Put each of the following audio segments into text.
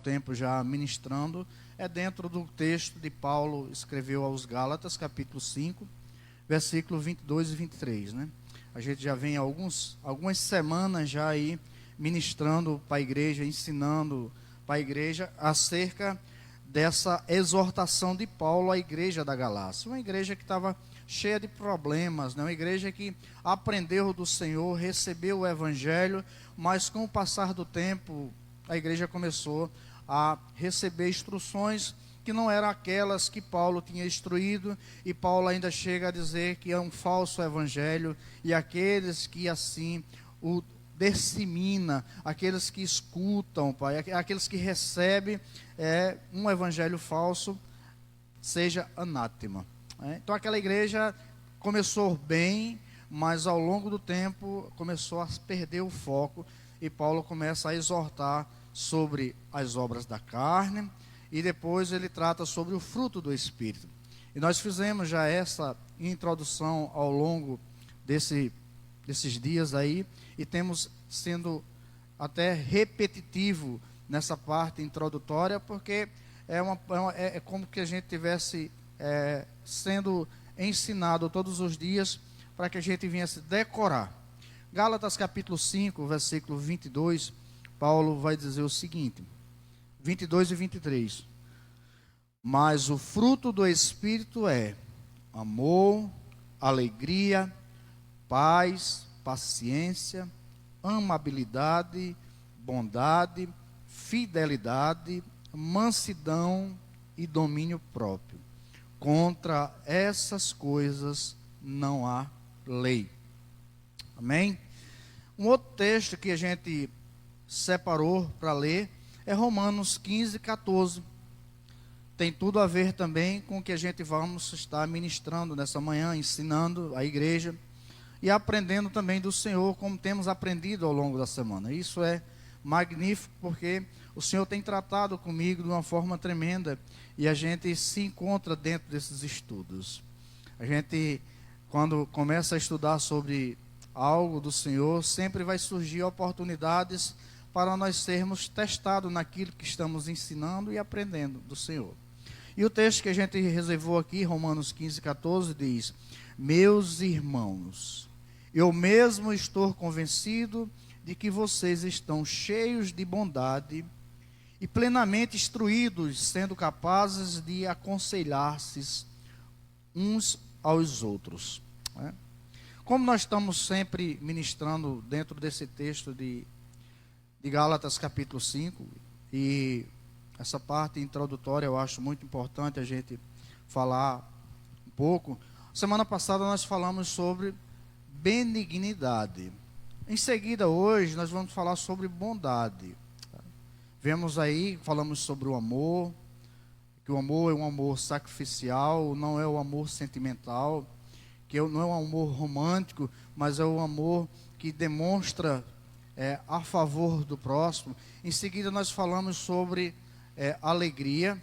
tempo já ministrando, é dentro do texto de Paulo, escreveu aos Gálatas, capítulo 5, versículo 22 e 23, né? A gente já vem algumas semanas já aí ministrando para a igreja, ensinando para a igreja acerca dessa exortação de Paulo à igreja da Galácia. Uma igreja que estava cheia de problemas, né? Uma igreja que aprendeu do Senhor, recebeu o Evangelho, mas com o passar do tempo, a igreja começou a receber instruções que não eram aquelas que Paulo tinha instruído, e Paulo ainda chega a dizer que é um falso evangelho, e aqueles que assim o dissemina, aqueles que escutam, Pai, aqueles que recebem um evangelho falso, seja anátema. Então aquela igreja começou bem, mas ao longo do tempo começou a perder o foco, e Paulo começa a exortar sobre as obras da carne, e depois ele trata sobre o fruto do Espírito. E nós fizemos já essa introdução ao longo desses dias aí, e temos sendo até repetitivo nessa parte introdutória, porque é como que a gente tivesse sendo ensinado todos os dias, para que a gente viesse decorar. Gálatas capítulo 5, versículo 22, Paulo vai dizer o seguinte, 22 e 23. Mas o fruto do Espírito é amor, alegria, paz, paciência, amabilidade, bondade, fidelidade, mansidão e domínio próprio. Contra essas coisas não há lei. Amém? Um outro texto que a gente separou para ler é Romanos 15, 14. Tem tudo a ver também com o que a gente vamos estar ministrando nessa manhã, ensinando a igreja e aprendendo também do Senhor, como temos aprendido ao longo da semana. Isso é magnífico, porque o Senhor tem tratado comigo de uma forma tremenda, e a gente se encontra dentro desses estudos. A gente, quando começa a estudar sobre algo do Senhor, sempre vai surgir oportunidades para nós sermos testados naquilo que estamos ensinando e aprendendo do Senhor. E o texto que a gente reservou aqui, Romanos 15, 14, diz: meus irmãos, eu mesmo estou convencido de que vocês estão cheios de bondade e plenamente instruídos, sendo capazes de aconselhar-se uns aos outros. Como nós estamos sempre ministrando dentro desse texto de Gálatas capítulo 5, e essa parte introdutória eu acho muito importante a gente falar um pouco. Semana passada nós falamos sobre benignidade. Em seguida, hoje, nós vamos falar sobre bondade. Vemos aí, falamos sobre o amor, que o amor é um amor sacrificial, não é o amor sentimental, que não é um amor romântico, mas é o amor que demonstra a favor do próximo. Em seguida, nós falamos sobre alegria,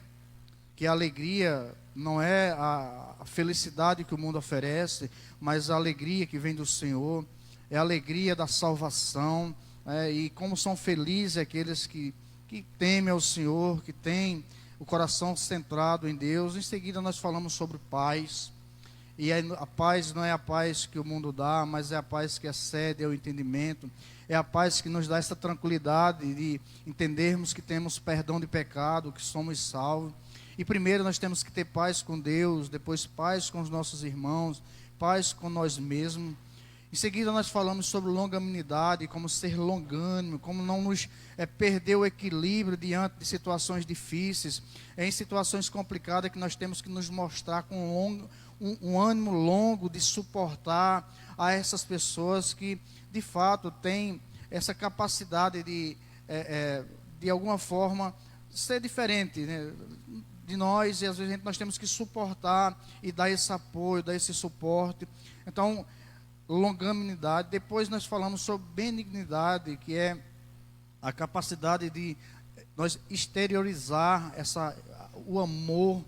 que a alegria não é a felicidade que o mundo oferece, mas a alegria que vem do Senhor, é a alegria da salvação, e como são felizes aqueles que temem ao Senhor, que têm o coração centrado em Deus. Em seguida nós falamos sobre paz, e a paz não é a paz que o mundo dá, mas é a paz que excede ao entendimento, é a paz que nos dá essa tranquilidade de entendermos que temos perdão de pecado, que somos salvos. E primeiro nós temos que ter paz com Deus, depois paz com os nossos irmãos, paz com nós mesmos. Em seguida nós falamos sobre longanimidade, como ser longânimo, como não nos perder o equilíbrio diante de situações difíceis. É em situações complicadas que nós temos que nos mostrar com um ânimo longo de suportar a essas pessoas que de fato têm essa capacidade de alguma forma ser diferente, né, de nós, e às vezes nós temos que suportar e dar esse apoio, dar esse suporte. Então, longanimidade. Depois nós falamos sobre benignidade, que é a capacidade de nós exteriorizar o amor,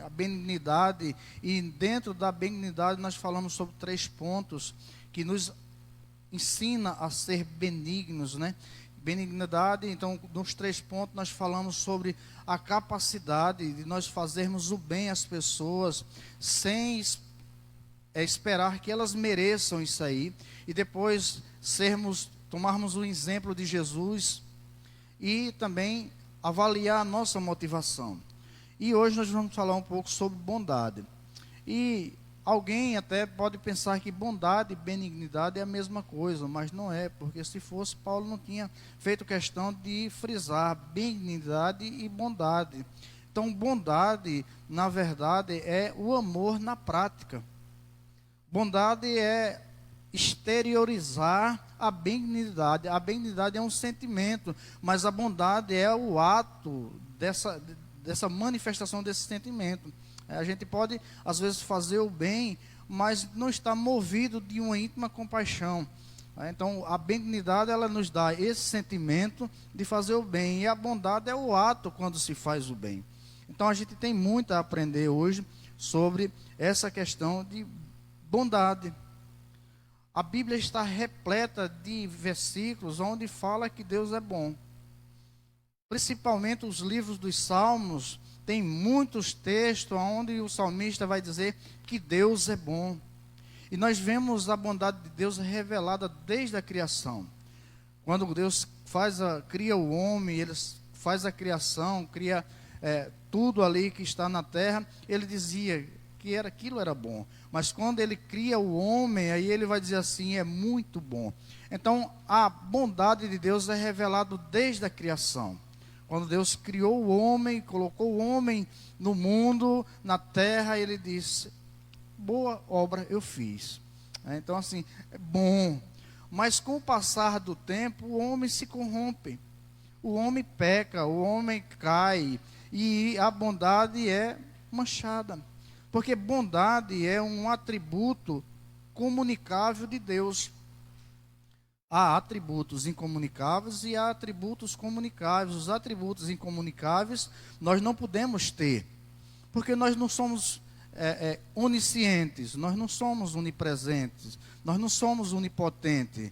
a benignidade. E dentro da benignidade nós falamos sobre 3 pontos que nos ensina a ser benignos, né? Benignidade, então, nos 3 pontos nós falamos sobre a capacidade de nós fazermos o bem às pessoas sem esperar que elas mereçam isso aí, e depois tomarmos o exemplo de Jesus e também avaliar a nossa motivação. E hoje nós vamos falar um pouco sobre bondade. E alguém até pode pensar que bondade e benignidade é a mesma coisa, mas não é, porque se fosse, Paulo não tinha feito questão de frisar benignidade e bondade. Então, bondade, na verdade, é o amor na prática. Bondade é exteriorizar a benignidade. A benignidade é um sentimento, mas a bondade é o ato dessa manifestação desse sentimento. A gente pode, às vezes, fazer o bem, mas não está movido de uma íntima compaixão. Então, a benignidade, ela nos dá esse sentimento de fazer o bem, e a bondade é o ato quando se faz o bem. Então, a gente tem muito a aprender hoje sobre essa questão de bondade. A Bíblia está repleta de versículos onde fala que Deus é bom. Principalmente os livros dos Salmos, tem muitos textos onde o salmista vai dizer que Deus é bom. E nós vemos a bondade de Deus revelada desde a criação. Quando Deus cria o homem, Ele faz a criação, cria tudo ali que está na terra, Ele dizia que aquilo era bom. Mas quando Ele cria o homem, aí Ele vai dizer assim, é muito bom. Então, a bondade de Deus é revelada desde a criação. Quando Deus criou o homem, colocou o homem no mundo, na terra, Ele disse, boa obra eu fiz. Então, assim, é bom. Mas com o passar do tempo, o homem se corrompe. O homem peca, o homem cai. E a bondade é manchada. Porque bondade é um atributo comunicável de Deus. Há atributos incomunicáveis e há atributos comunicáveis. Os atributos incomunicáveis nós não podemos ter, porque nós não somos oniscientes, nós não somos onipresentes, nós não somos onipotentes,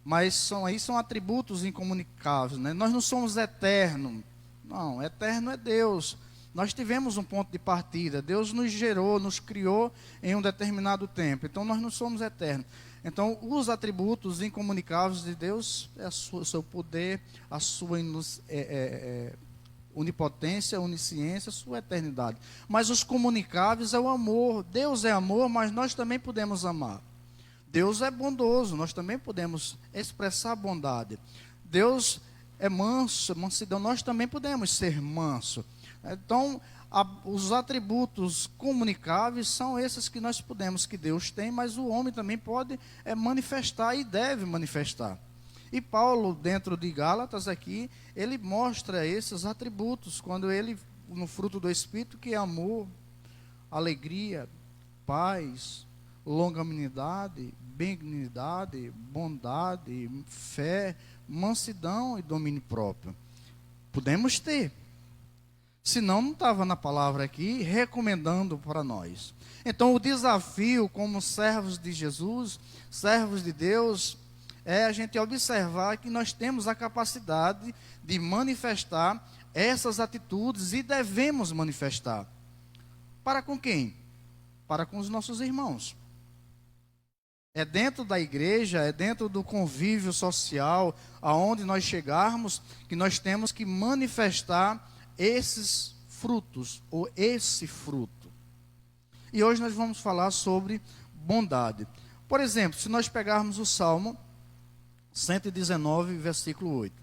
mas são atributos incomunicáveis, né? Nós não somos eternos, não, eterno é Deus. Nós tivemos um ponto de partida, Deus nos gerou, nos criou em um determinado tempo, então nós não somos eternos. Então, os atributos incomunicáveis de Deus é o seu poder, a sua onipotência, onisciência, sua eternidade. Mas os comunicáveis é o amor. Deus é amor, mas nós também podemos amar. Deus é bondoso, nós também podemos expressar bondade. Deus é manso, mansidão, nós também podemos ser manso. Então, os atributos comunicáveis são esses que nós podemos, que Deus tem, mas o homem também pode manifestar e deve manifestar. E Paulo, dentro de Gálatas aqui, ele mostra esses atributos, quando ele, no fruto do Espírito, que é amor, alegria, paz, longanimidade, benignidade, bondade, fé, mansidão e domínio próprio. Podemos ter. Senão não estava na palavra aqui recomendando para nós. Então o desafio como servos de Jesus, servos de Deus, é a gente observar que nós temos a capacidade de manifestar essas atitudes e devemos manifestar. Para com quem? Para com os nossos irmãos. É dentro da igreja, é dentro do convívio social, aonde nós chegarmos, que nós temos que manifestar esses frutos, ou esse fruto. E hoje nós vamos falar sobre bondade. Por exemplo, se nós pegarmos o Salmo 119, versículo 8.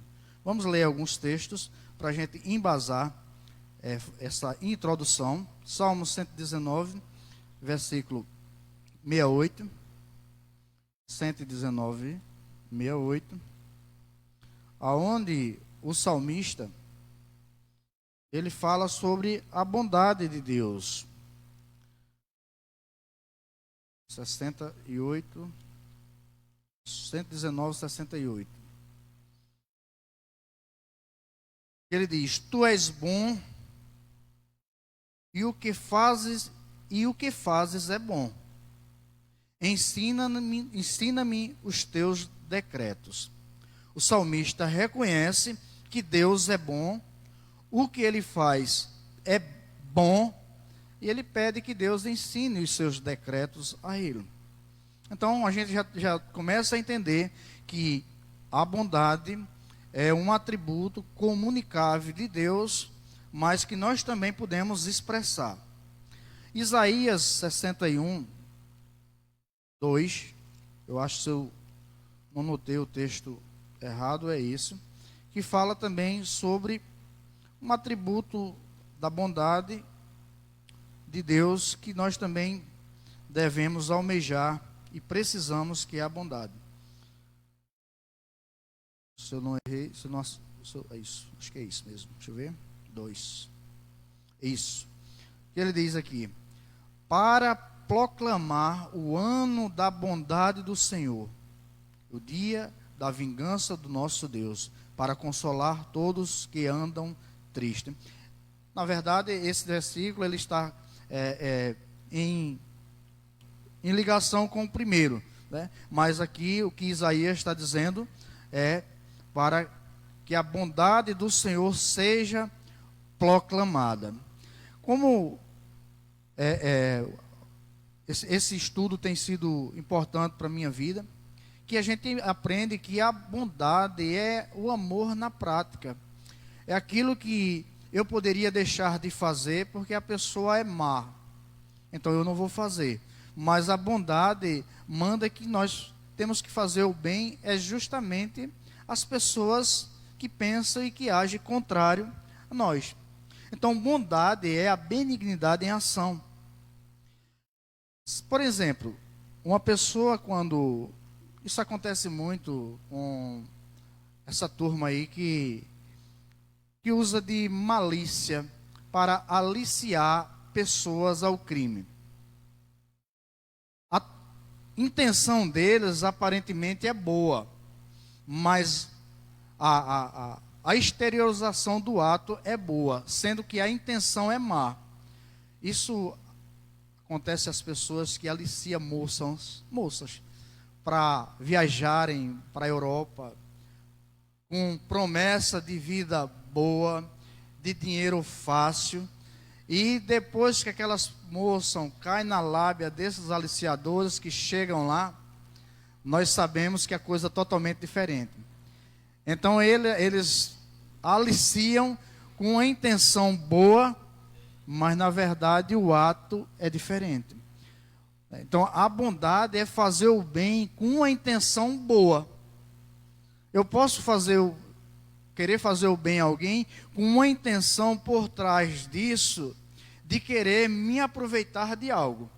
Vamos ler alguns textos para a gente embasar essa introdução. Salmo 119, versículo 68. 119, 68. Aonde o salmista ele fala sobre a bondade de Deus. 68, 119, 68. Ele diz: Tu és bom, e o que fazes é bom. Ensina-me os teus decretos. o salmista reconhece que Deus é bom, o que ele faz é bom, e ele pede que Deus ensine os seus decretos a ele. Então a gente já começa a entender que a bondade é um atributo comunicável de Deus, mas que nós também podemos expressar. Isaías 61, 2, eu acho que eu não notei o texto errado, é isso, que fala também sobre um atributo da bondade de Deus que nós também devemos almejar e precisamos, que é a bondade. Se eu não errei, é isso, acho que é isso mesmo, deixa eu ver, 2, isso, que ele diz aqui: para proclamar o ano da bondade do Senhor, o dia da vingança do nosso Deus, para consolar todos que andam tristes. Na verdade, esse versículo ele está em ligação com o primeiro, né? Mas aqui o que Isaías está dizendo é para que a bondade do Senhor seja proclamada. Como esse estudo tem sido importante para a minha vida, que a gente aprende que a bondade é o amor na prática. É aquilo que eu poderia deixar de fazer porque a pessoa é má, então eu não vou fazer. Mas a bondade manda que nós temos que fazer o bem, é justamente as pessoas que pensam e que agem contrário a nós. Então, bondade é a benignidade em ação. Por exemplo, uma pessoa quando... Isso acontece muito com essa turma aí que usa de malícia para aliciar pessoas ao crime. A intenção deles aparentemente é boa, mas a exteriorização do ato é boa, sendo que a intenção é má. Isso acontece às pessoas que aliciam moças para viajarem para a Europa com promessa de vida boa, de dinheiro fácil, e depois que aquelas moças caem na lábia desses aliciadores que chegam lá, nós sabemos que a coisa é totalmente diferente. Então eles aliciam com a intenção boa, mas na verdade o ato é diferente. Então a bondade é fazer o bem com a intenção boa. Eu posso querer fazer o bem a alguém com uma intenção por trás disso de querer me aproveitar de algo.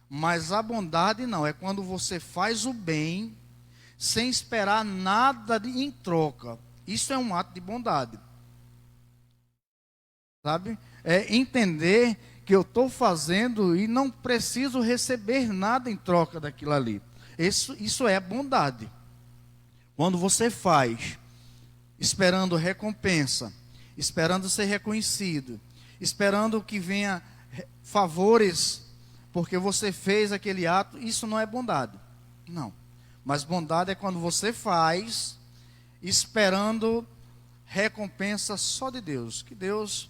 Mas a bondade não, é quando você faz o bem sem esperar nada em troca. Isso é um ato de bondade. Sabe? É entender que eu estou fazendo e não preciso receber nada em troca daquilo ali. Isso é bondade. Quando você faz, esperando recompensa, esperando ser reconhecido, esperando que venha favores, porque você fez aquele ato, isso não é bondade. Não. Mas bondade é quando você faz, esperando recompensa só de Deus. Que Deus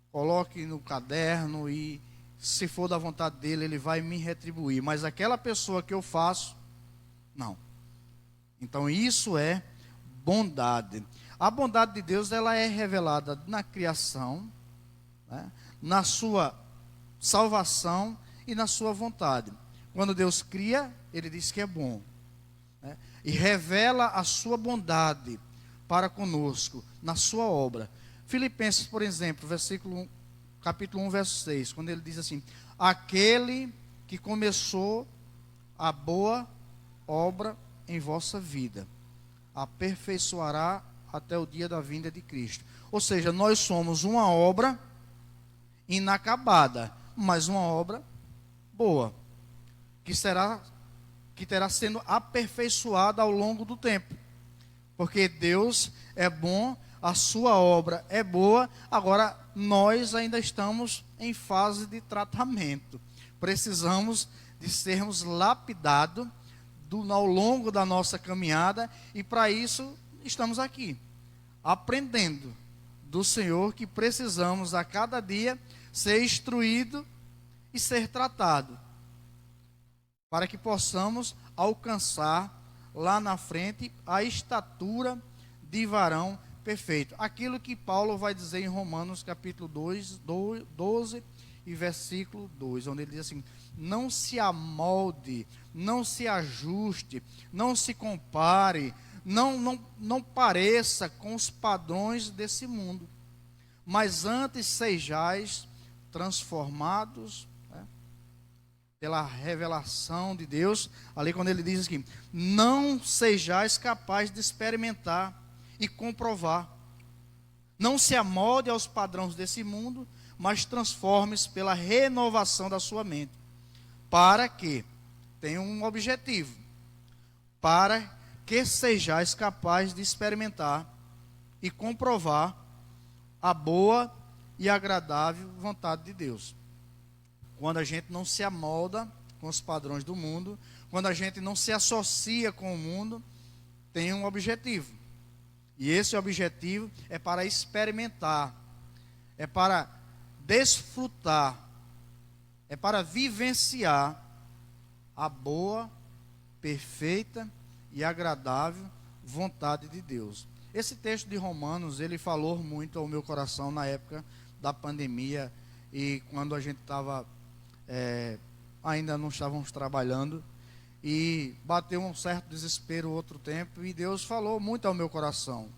coloque no caderno e, se for da vontade dele, ele vai me retribuir. Mas aquela pessoa que eu faço, não. Então isso é bondade. A bondade de Deus, ela é revelada na criação, né, na sua salvação e na sua vontade. Quando Deus cria, ele diz que é bom, né, e revela a sua bondade para conosco na sua obra. Filipenses, por exemplo, capítulo 1, verso 6, quando ele diz assim: aquele que começou a boa obra em vossa vida, aperfeiçoará até o dia da vinda de Cristo. Ou seja, nós somos uma obra inacabada, mas uma obra boa, que terá sendo aperfeiçoada ao longo do tempo, porque Deus é bom, a sua obra é boa. Agora nós ainda estamos em fase de tratamento, precisamos de sermos lapidados ao longo da nossa caminhada, e para isso estamos aqui, aprendendo do Senhor que precisamos a cada dia ser instruído e ser tratado, para que possamos alcançar lá na frente a estatura de varão perfeito. Aquilo que Paulo vai dizer em Romanos capítulo 12 e versículo 2, onde ele diz assim: não se amolde, não se ajuste, não se compare, não pareça com os padrões desse mundo, mas antes sejais transformados, né, pela revelação de Deus. Ali quando ele diz aqui: não sejais capazes de experimentar e comprovar, não se amolde aos padrões desse mundo, mas transforme-se pela renovação da sua mente, para que tenha um objetivo, para que sejais capazes de experimentar e comprovar a boa e agradável vontade de Deus. Quando a gente não se amolda com os padrões do mundo, quando a gente não se associa com o mundo, tem um objetivo. E esse objetivo é para experimentar, é para desfrutar, é para vivenciar a boa, perfeita e agradável vontade de Deus. Esse texto de Romanos, ele falou muito ao meu coração na época da pandemia, e quando a gente estava, ainda não estávamos trabalhando, e bateu um certo desespero outro tempo, e Deus falou muito ao meu coração,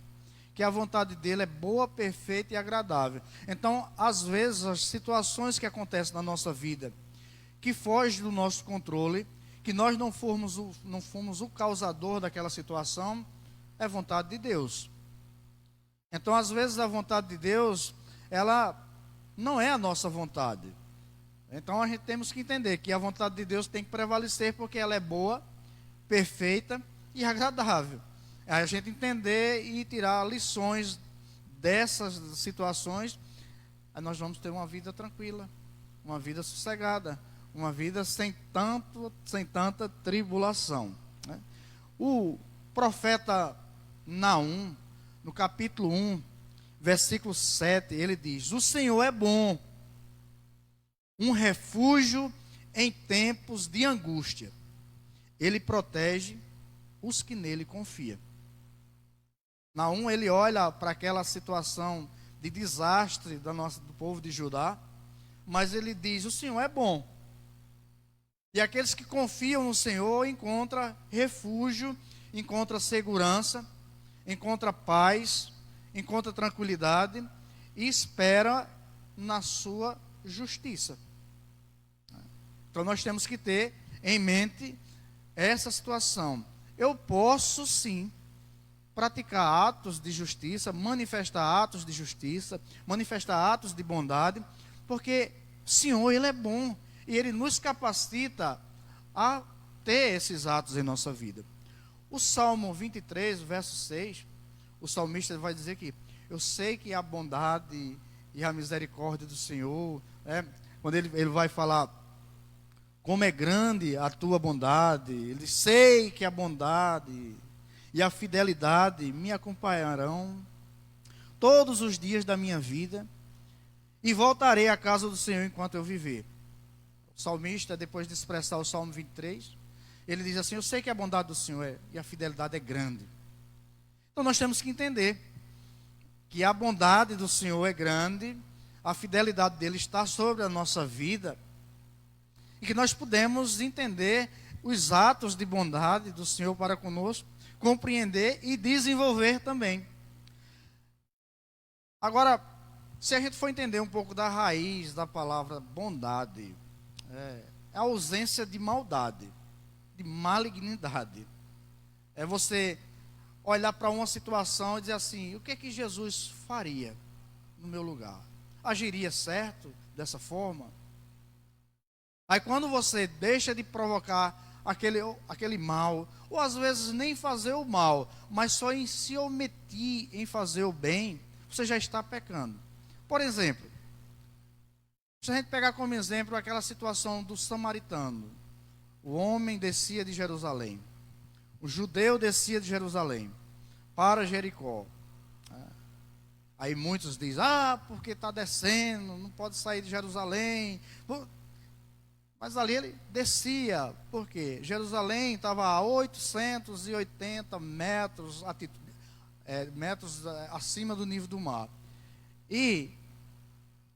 que a vontade dele é boa, perfeita e agradável. Então, às vezes, as situações que acontecem na nossa vida, que fogem do nosso controle, que nós não fomos o causador daquela situação, é vontade de Deus. Então, às vezes, a vontade de Deus, ela não é a nossa vontade. Então, a gente temos que entender que a vontade de Deus tem que prevalecer, porque ela é boa, perfeita e agradável. É a gente entender e tirar lições dessas situações, aí nós vamos ter uma vida tranquila, uma vida sossegada, uma vida sem tanta tribulação, né? O profeta Naum, no capítulo 1, versículo 7, ele diz: o Senhor é bom, um refúgio em tempos de angústia. Ele protege os que nele confiam. Naum, ele olha para aquela situação de desastre do povo de Judá, mas ele diz: o Senhor é bom. E aqueles que confiam no Senhor encontram refúgio, encontram segurança, encontram paz, encontram tranquilidade e espera na sua justiça. Então nós temos que ter em mente essa situação. Eu posso sim praticar atos de justiça, manifestar atos de justiça, manifestar atos de bondade, porque o Senhor, Ele é bom, e Ele nos capacita a ter esses atos em nossa vida. O Salmo 23, verso 6, o salmista vai dizer que eu sei que a bondade e a misericórdia do Senhor, quando ele vai falar como é grande a tua bondade, ele diz: sei que a bondade e a fidelidade me acompanharão todos os dias da minha vida, e voltarei à casa do Senhor enquanto eu viver. O salmista, depois de expressar o Salmo 23, ele diz assim: eu sei que a bondade do Senhor e a fidelidade é grande. Então nós temos que entender que a bondade do Senhor é grande, a fidelidade dele está sobre a nossa vida, e que nós podemos entender os atos de bondade do Senhor para conosco, compreender e desenvolver também. Agora, se a gente for entender um pouco da raiz da palavra bondade, é a ausência de maldade, de malignidade. É você olhar para uma situação e dizer assim: o que é que Jesus faria no meu lugar? Agiria certo dessa forma? Aí quando você deixa de provocar aquele mal, ou às vezes nem fazer o mal, mas só em se omitir em fazer o bem, você já está pecando. Por exemplo, se a gente pegar como exemplo aquela situação do samaritano, o homem descia de Jerusalém, O judeu descia de Jerusalém para Jericó. Aí muitos dizem, porque está descendo, não pode sair de Jerusalém. Mas ali ele descia, porque Jerusalém estava a 880 metros, metros acima do nível do mar. E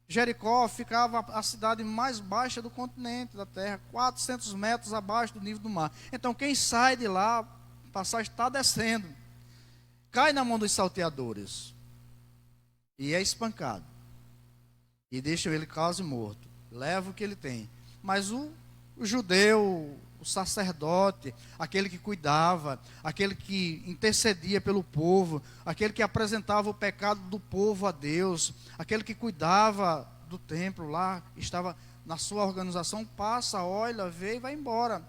Jericó ficava a cidade mais baixa do continente, da terra, 400 metros abaixo do nível do mar. Então quem sai de lá, a passagem está descendo, cai na mão dos salteadores e é espancado. E deixam ele quase morto. Leva o que ele tem. Mas o judeu, o sacerdote, aquele que cuidava, aquele que intercedia pelo povo, aquele que apresentava o pecado do povo a Deus, aquele que cuidava do templo lá, estava na sua organização, passa, olha, vê e vai embora.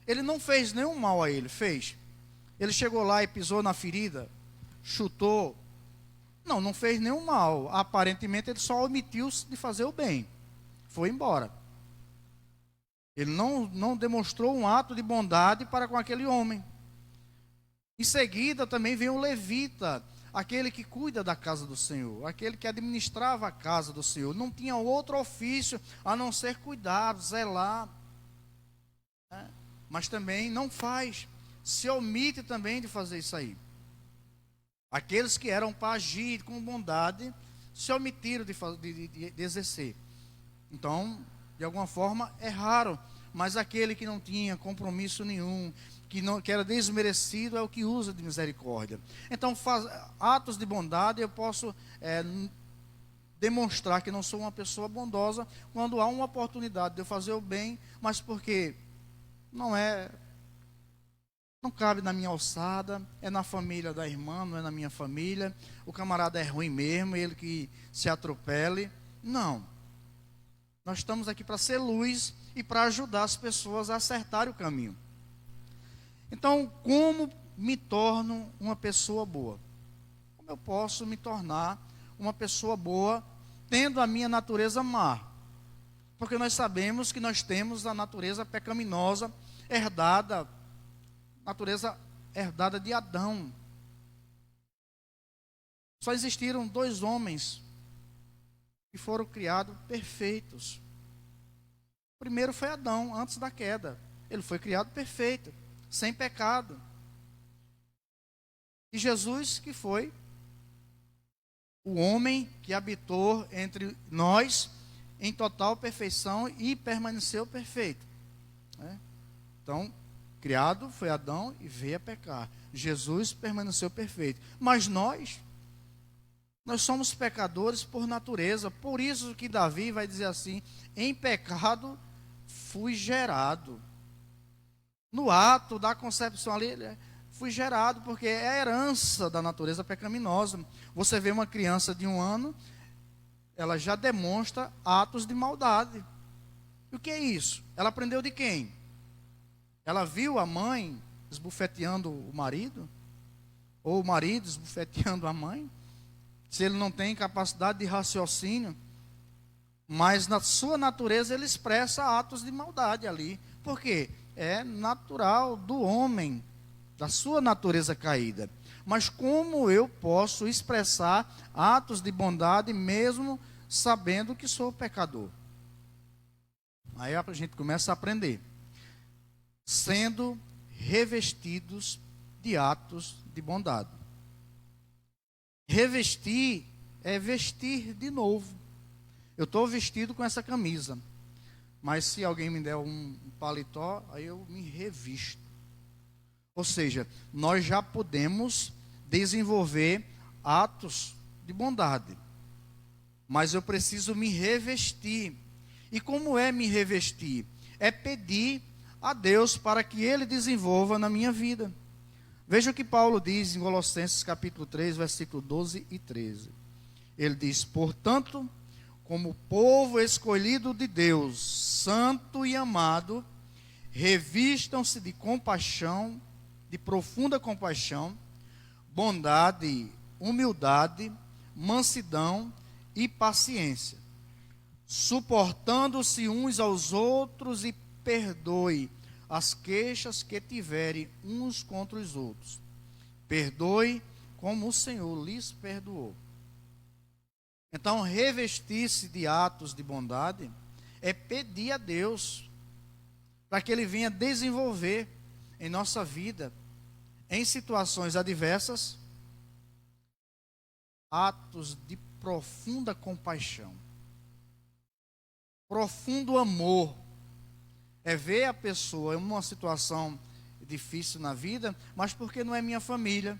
Ele não fez nenhum mal a ele, fez. Ele chegou lá e pisou na ferida, chutou. Não fez nenhum mal. Aparentemente ele só omitiu de fazer o bem. Foi embora. Ele não demonstrou um ato de bondade para com aquele homem. Em seguida também vem o levita, aquele que cuida da casa do Senhor, aquele que administrava a casa do Senhor. Não tinha outro ofício a não ser cuidar, zelar. Mas também não faz. Se omite também de fazer isso aí. Aqueles que eram para agir com bondade, se omitiram de exercer. Então, de alguma forma, erraram. Mas aquele que não tinha compromisso nenhum, que era desmerecido, é o que usa de misericórdia. Então, atos de bondade, eu posso demonstrar que não sou uma pessoa bondosa quando há uma oportunidade de eu fazer o bem, mas porque não cabe na minha alçada, é na família da irmã, não é na minha família, o camarada é ruim mesmo, ele que se atropele. Não. Nós estamos aqui para ser luz e para ajudar as pessoas a acertarem o caminho. Então, como me torno uma pessoa boa? Como eu posso me tornar uma pessoa boa tendo a minha natureza má? Porque nós sabemos que nós temos a natureza pecaminosa natureza herdada de Adão. Só existiram 2 homens que foram criados perfeitos. O primeiro foi Adão, antes da queda. Ele foi criado perfeito, sem pecado. E Jesus, que foi o homem que habitou entre nós em total perfeição e permaneceu perfeito. Então, criado foi Adão e veio a pecar. Jesus permaneceu perfeito. Mas nós somos pecadores por natureza. Por isso que Davi vai dizer assim: em pecado fui gerado. No ato da concepção ali, fui gerado, porque é a herança da natureza pecaminosa. Você vê uma criança de 1 ano, ela já demonstra atos de maldade. E o que é isso? Ela aprendeu de quem? Ela viu a mãe esbofeteando o marido? Ou o marido esbofeteando a mãe? Se ele não tem capacidade de raciocínio, mas na sua natureza ele expressa atos de maldade ali. Por quê? É natural do homem, da sua natureza caída. Mas como eu posso expressar atos de bondade mesmo sabendo que sou pecador? Aí a gente começa a aprender. Sendo revestidos de atos de bondade. Revestir é vestir de novo. Eu estou vestido com essa camisa, mas se alguém me der um paletó, aí eu me revisto. Ou seja, nós já podemos desenvolver atos de bondade, mas eu preciso me revestir. E como é me revestir? É pedir a Deus para que Ele desenvolva na minha vida. Veja o que Paulo diz em Colossenses capítulo 3, versículo 12 e 13. Ele diz: portanto, como povo escolhido de Deus, santo e amado, revistam-se de compaixão, de profunda compaixão, bondade, humildade, mansidão e paciência, suportando-se uns aos outros, e perdoe as queixas que tiverem uns contra os outros. Perdoe como o Senhor lhes perdoou. Então, revestir-se de atos de bondade é pedir a Deus para que Ele venha desenvolver em nossa vida, em situações adversas, atos de profunda compaixão, profundo amor. É ver a pessoa em uma situação difícil na vida, mas porque não é minha família,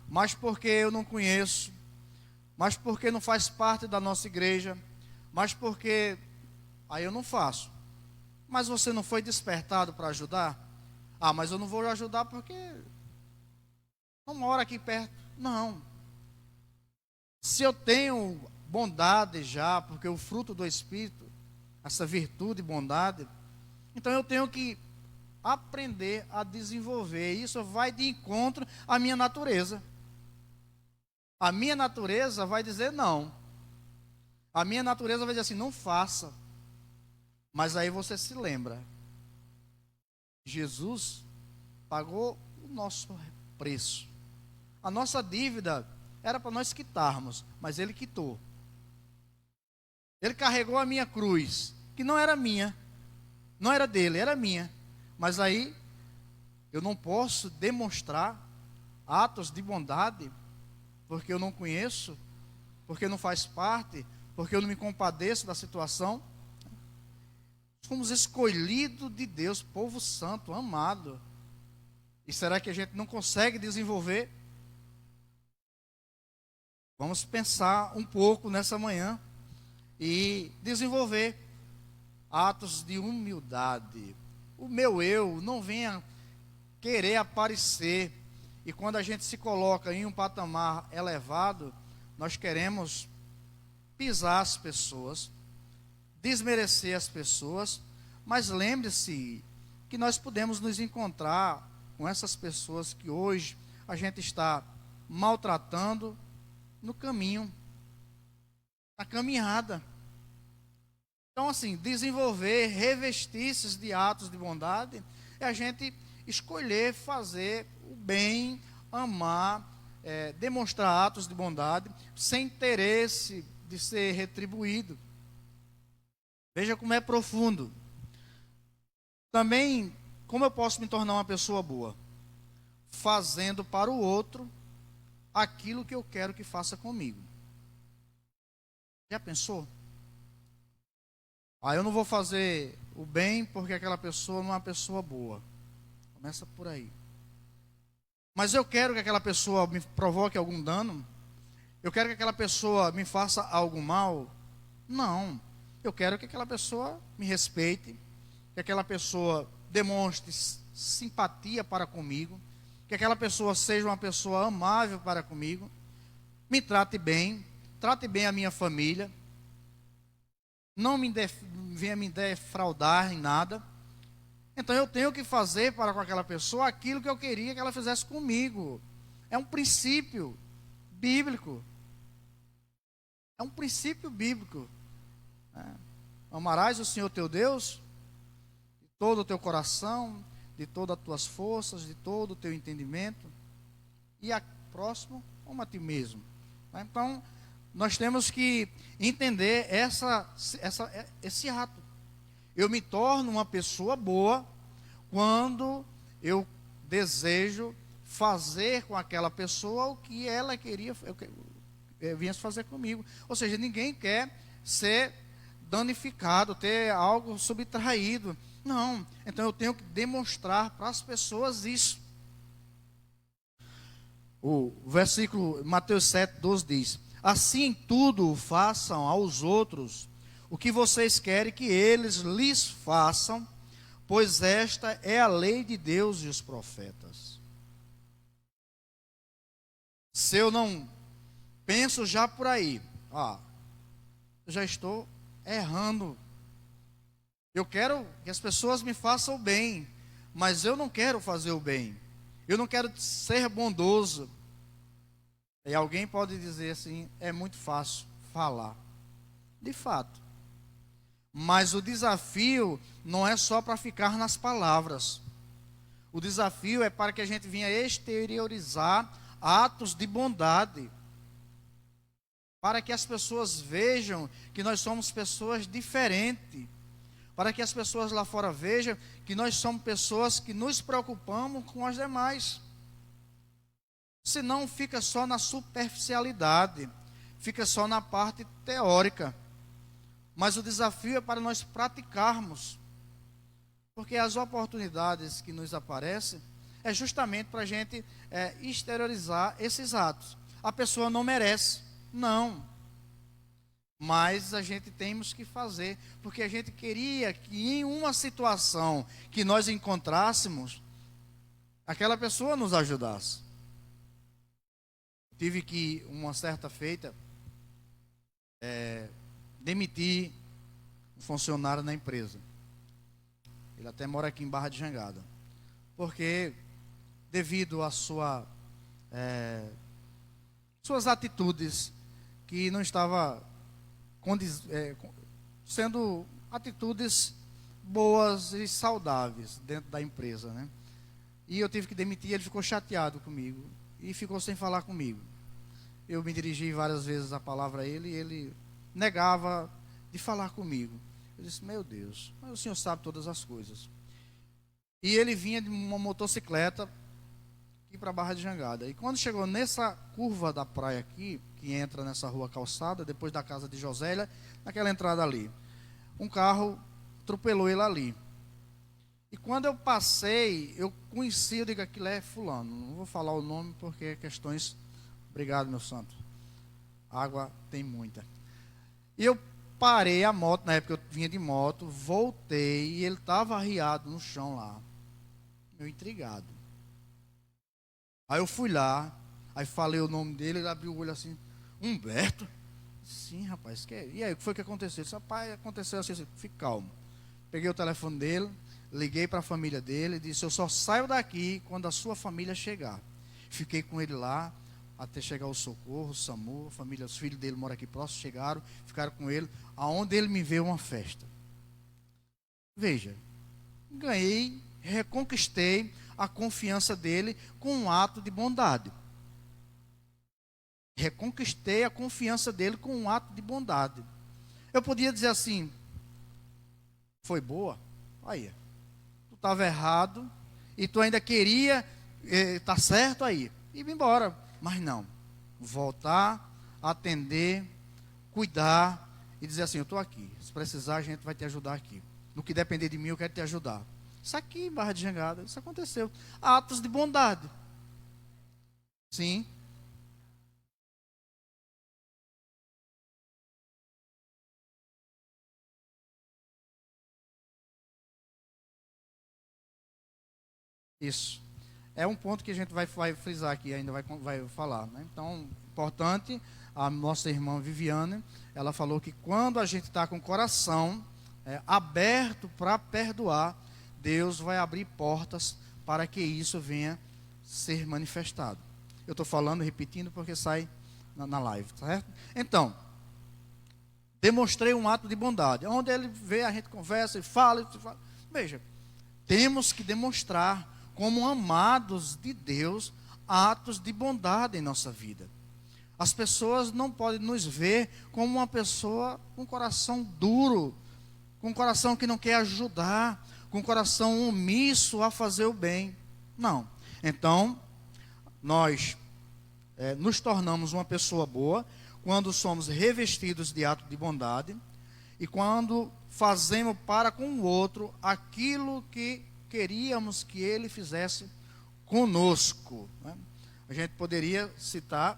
mas porque eu não conheço, mas porque não faz parte da nossa igreja, mas porque aí eu não faço. Mas você não foi despertado para ajudar? Ah, mas eu não vou ajudar porque não mora aqui perto. Não. Se eu tenho bondade já, porque o fruto do Espírito, essa virtude, bondade, então eu tenho que aprender a desenvolver. Isso vai de encontro à minha natureza. A minha natureza vai dizer não. A minha natureza vai dizer assim, não faça. Mas aí você se lembra. Jesus pagou o nosso preço. A nossa dívida era para nós quitarmos, mas Ele quitou. Ele carregou a minha cruz, que não era minha, não era dele, era minha. Mas aí eu não posso demonstrar atos de bondade, porque eu não conheço, porque não faz parte, porque eu não me compadeço da situação. Fomos escolhidos de Deus, povo santo, amado. E será que a gente não consegue desenvolver? Vamos pensar um pouco nessa manhã e desenvolver atos de humildade. O meu eu não venha querer aparecer. E quando a gente se coloca em um patamar elevado, nós queremos pisar as pessoas, desmerecer as pessoas, mas lembre-se que nós podemos nos encontrar com essas pessoas que hoje a gente está maltratando no caminho, na caminhada. Então, assim, desenvolver, revestir-se de atos de bondade, é a gente escolher fazer o bem, amar, demonstrar atos de bondade, sem interesse de ser retribuído. Veja como é profundo. Também, como eu posso me tornar uma pessoa boa? Fazendo para o outro aquilo que eu quero que faça comigo. Já pensou? Eu não vou fazer o bem porque aquela pessoa não é uma pessoa boa. Começa por aí. Mas eu quero que aquela pessoa me provoque algum dano? Eu quero que aquela pessoa me faça algo mal? Não. Eu quero que aquela pessoa me respeite, que aquela pessoa demonstre simpatia para comigo, que aquela pessoa seja uma pessoa amável para comigo, me trate bem a minha família, não venha me defraudar em nada. Então eu tenho que fazer para com aquela pessoa aquilo que eu queria que ela fizesse comigo. É um princípio bíblico. É um princípio bíblico. Amarás o Senhor teu Deus de todo o teu coração, de todas as tuas forças, de todo o teu entendimento, e a próximo como a ti mesmo. Então, nós temos que entender esse ato. Eu me torno uma pessoa boa quando eu desejo fazer com aquela pessoa o que ela queria, vinha fazer comigo. Ou seja, ninguém quer ser danificado, ter algo subtraído. Não. Então eu tenho que demonstrar para as pessoas isso. O versículo Mateus 7:12 diz: assim tudo façam aos outros o que vocês querem que eles lhes façam, pois esta é a lei de Deus e os profetas. Se eu não penso já por aí, eu já estou errando. Eu quero que as pessoas me façam o bem, mas eu não quero fazer o bem. Eu não quero ser bondoso. E alguém pode dizer assim, é muito fácil falar. De fato. Mas o desafio não é só para ficar nas palavras. O desafio é para que a gente venha exteriorizar atos de bondade, para que as pessoas vejam que nós somos pessoas diferentes, para que as pessoas lá fora vejam que nós somos pessoas que nos preocupamos com as demais. Senão fica só na superficialidade, fica só na parte teórica. Mas o desafio é para nós praticarmos, porque as oportunidades que nos aparecem é justamente para a gente exteriorizar esses atos. A pessoa não merece, não, mas a gente temos que fazer, porque a gente queria que em uma situação que nós encontrássemos, aquela pessoa nos ajudasse. Tive que, uma certa feita, demitir um funcionário na empresa. Ele até mora aqui em Barra de Jangada. Porque, devido à suas atitudes, que não estava sendo atitudes boas e saudáveis dentro da empresa, né? E eu tive que demitir, ele ficou chateado comigo e ficou sem falar comigo. Eu me dirigi várias vezes a palavra a ele e ele negava de falar comigo. Eu disse, meu Deus, mas o senhor sabe todas as coisas. E ele vinha de uma motocicleta aqui para Barra de Jangada. E quando chegou nessa curva da praia aqui, que entra nessa rua calçada, depois da casa de Josélia, naquela entrada ali, um carro atropelou ele ali. E quando eu passei, eu conheci, eu digo, aquilo é fulano. Não vou falar o nome porque é questões... Obrigado, meu santo. Água tem muita. E eu parei a moto, na época eu vinha de moto, voltei e ele estava arriado no chão lá. Meio intrigado. Aí eu fui lá, aí falei o nome dele, ele abriu o olho assim, Humberto? Sim, rapaz, que é? E aí, o que foi que aconteceu? Ele disse, rapaz, aconteceu assim, fique calmo. Peguei o telefone dele, liguei para a família dele, disse, eu só saio daqui quando a sua família chegar. Fiquei com ele lá, até chegar o socorro, o SAMU, a família, os filhos dele moram aqui próximo, chegaram, ficaram com ele, aonde ele me veio uma festa. Veja, ganhei, reconquistei a confiança dele com um ato de bondade. Reconquistei a confiança dele com um ato de bondade. Eu podia dizer assim, foi boa? Aí, tu estava errado e tu ainda queria, tá certo aí, e ir embora. Mas não, voltar, atender, cuidar e dizer assim, eu estou aqui, se precisar a gente vai te ajudar aqui. No que depender de mim eu quero te ajudar. Isso aqui em Barra de Jangada, isso aconteceu. Atos de bondade. Sim. Isso. É um ponto que a gente vai frisar aqui, ainda vai falar, né? Então, importante, a nossa irmã Viviane, ela falou que quando a gente está com o coração aberto para perdoar, Deus vai abrir portas para que isso venha ser manifestado. Eu estou falando, repetindo, porque sai na live, certo? Então, demonstrei um ato de bondade. Onde ele vê, a gente conversa e fala. Veja, temos que demonstrar como amados de Deus, atos de bondade em nossa vida. As pessoas não podem nos ver como uma pessoa com coração duro, com coração que não quer ajudar, com coração omisso a fazer o bem. Não. Então, nós nos tornamos uma pessoa boa quando somos revestidos de ato de bondade e quando fazemos para com o outro aquilo que queríamos que ele fizesse conosco, né? A gente poderia citar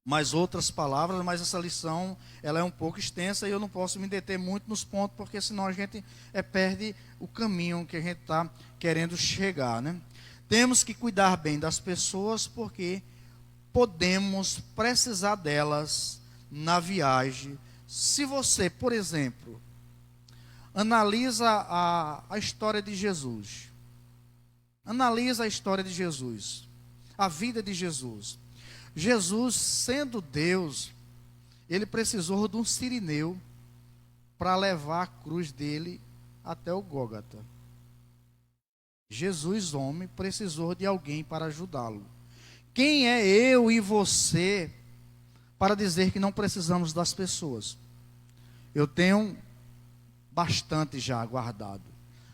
mais outras palavras, mas essa lição ela é um pouco extensa e eu não posso me deter muito nos pontos, porque senão a gente perde o caminho que a gente está querendo chegar, né? Temos que cuidar bem das pessoas, porque podemos precisar delas na viagem. Se você, por exemplo, analisa a história de Jesus. Analisa a história de Jesus. A vida de Jesus. Jesus, sendo Deus, ele precisou de um sirineu. para levar a cruz dele até o Gólgota. Jesus, homem, precisou de alguém para ajudá-lo. Quem é eu e você para dizer que não precisamos das pessoas? Eu tenho bastante já guardado.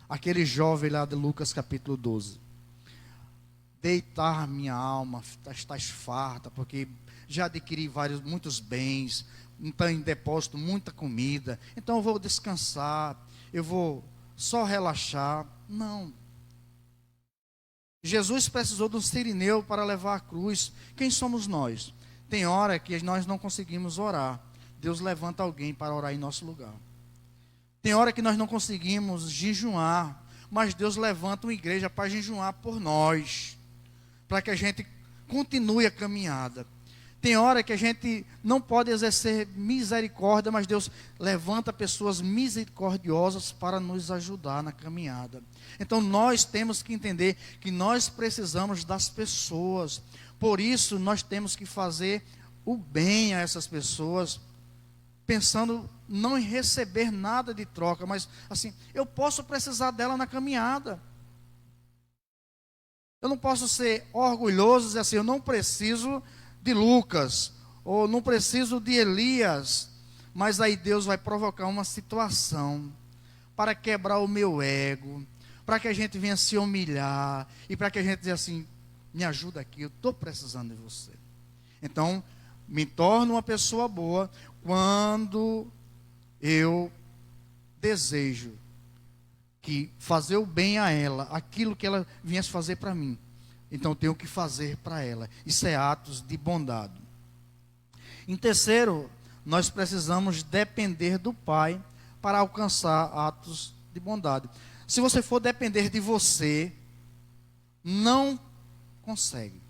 Aquele jovem lá de Lucas capítulo 12. Deitar minha alma, estás farta, porque já adquiri muitos bens, então em depósito muita comida, então eu vou descansar, eu vou só relaxar. Não. Jesus precisou de um sirineu para levar a cruz. Quem somos nós? Tem hora que nós não conseguimos orar. Deus levanta alguém para orar em nosso lugar. Tem hora que nós não conseguimos jejuar, mas Deus levanta uma igreja para jejuar por nós, para que a gente continue a caminhada. Tem hora que a gente não pode exercer misericórdia, mas Deus levanta pessoas misericordiosas para nos ajudar na caminhada. Então nós temos que entender que nós precisamos das pessoas. Por isso nós temos que fazer o bem a essas pessoas, pensando não em receber nada de troca, mas assim, eu posso precisar dela na caminhada. Eu não posso ser orgulhoso e dizer assim, eu não preciso de Lucas, ou não preciso de Elias, mas aí Deus vai provocar uma situação para quebrar o meu ego, para que a gente venha se humilhar, e para que a gente diga assim, me ajuda aqui, eu estou precisando de você. Então, me torno uma pessoa boa quando eu desejo que fazer o bem a ela, aquilo que ela viesse fazer para mim, então eu tenho que fazer para ela. Isso é atos de bondade. Em terceiro, nós precisamos depender do Pai para alcançar atos de bondade. Se você for depender de você, não consegue.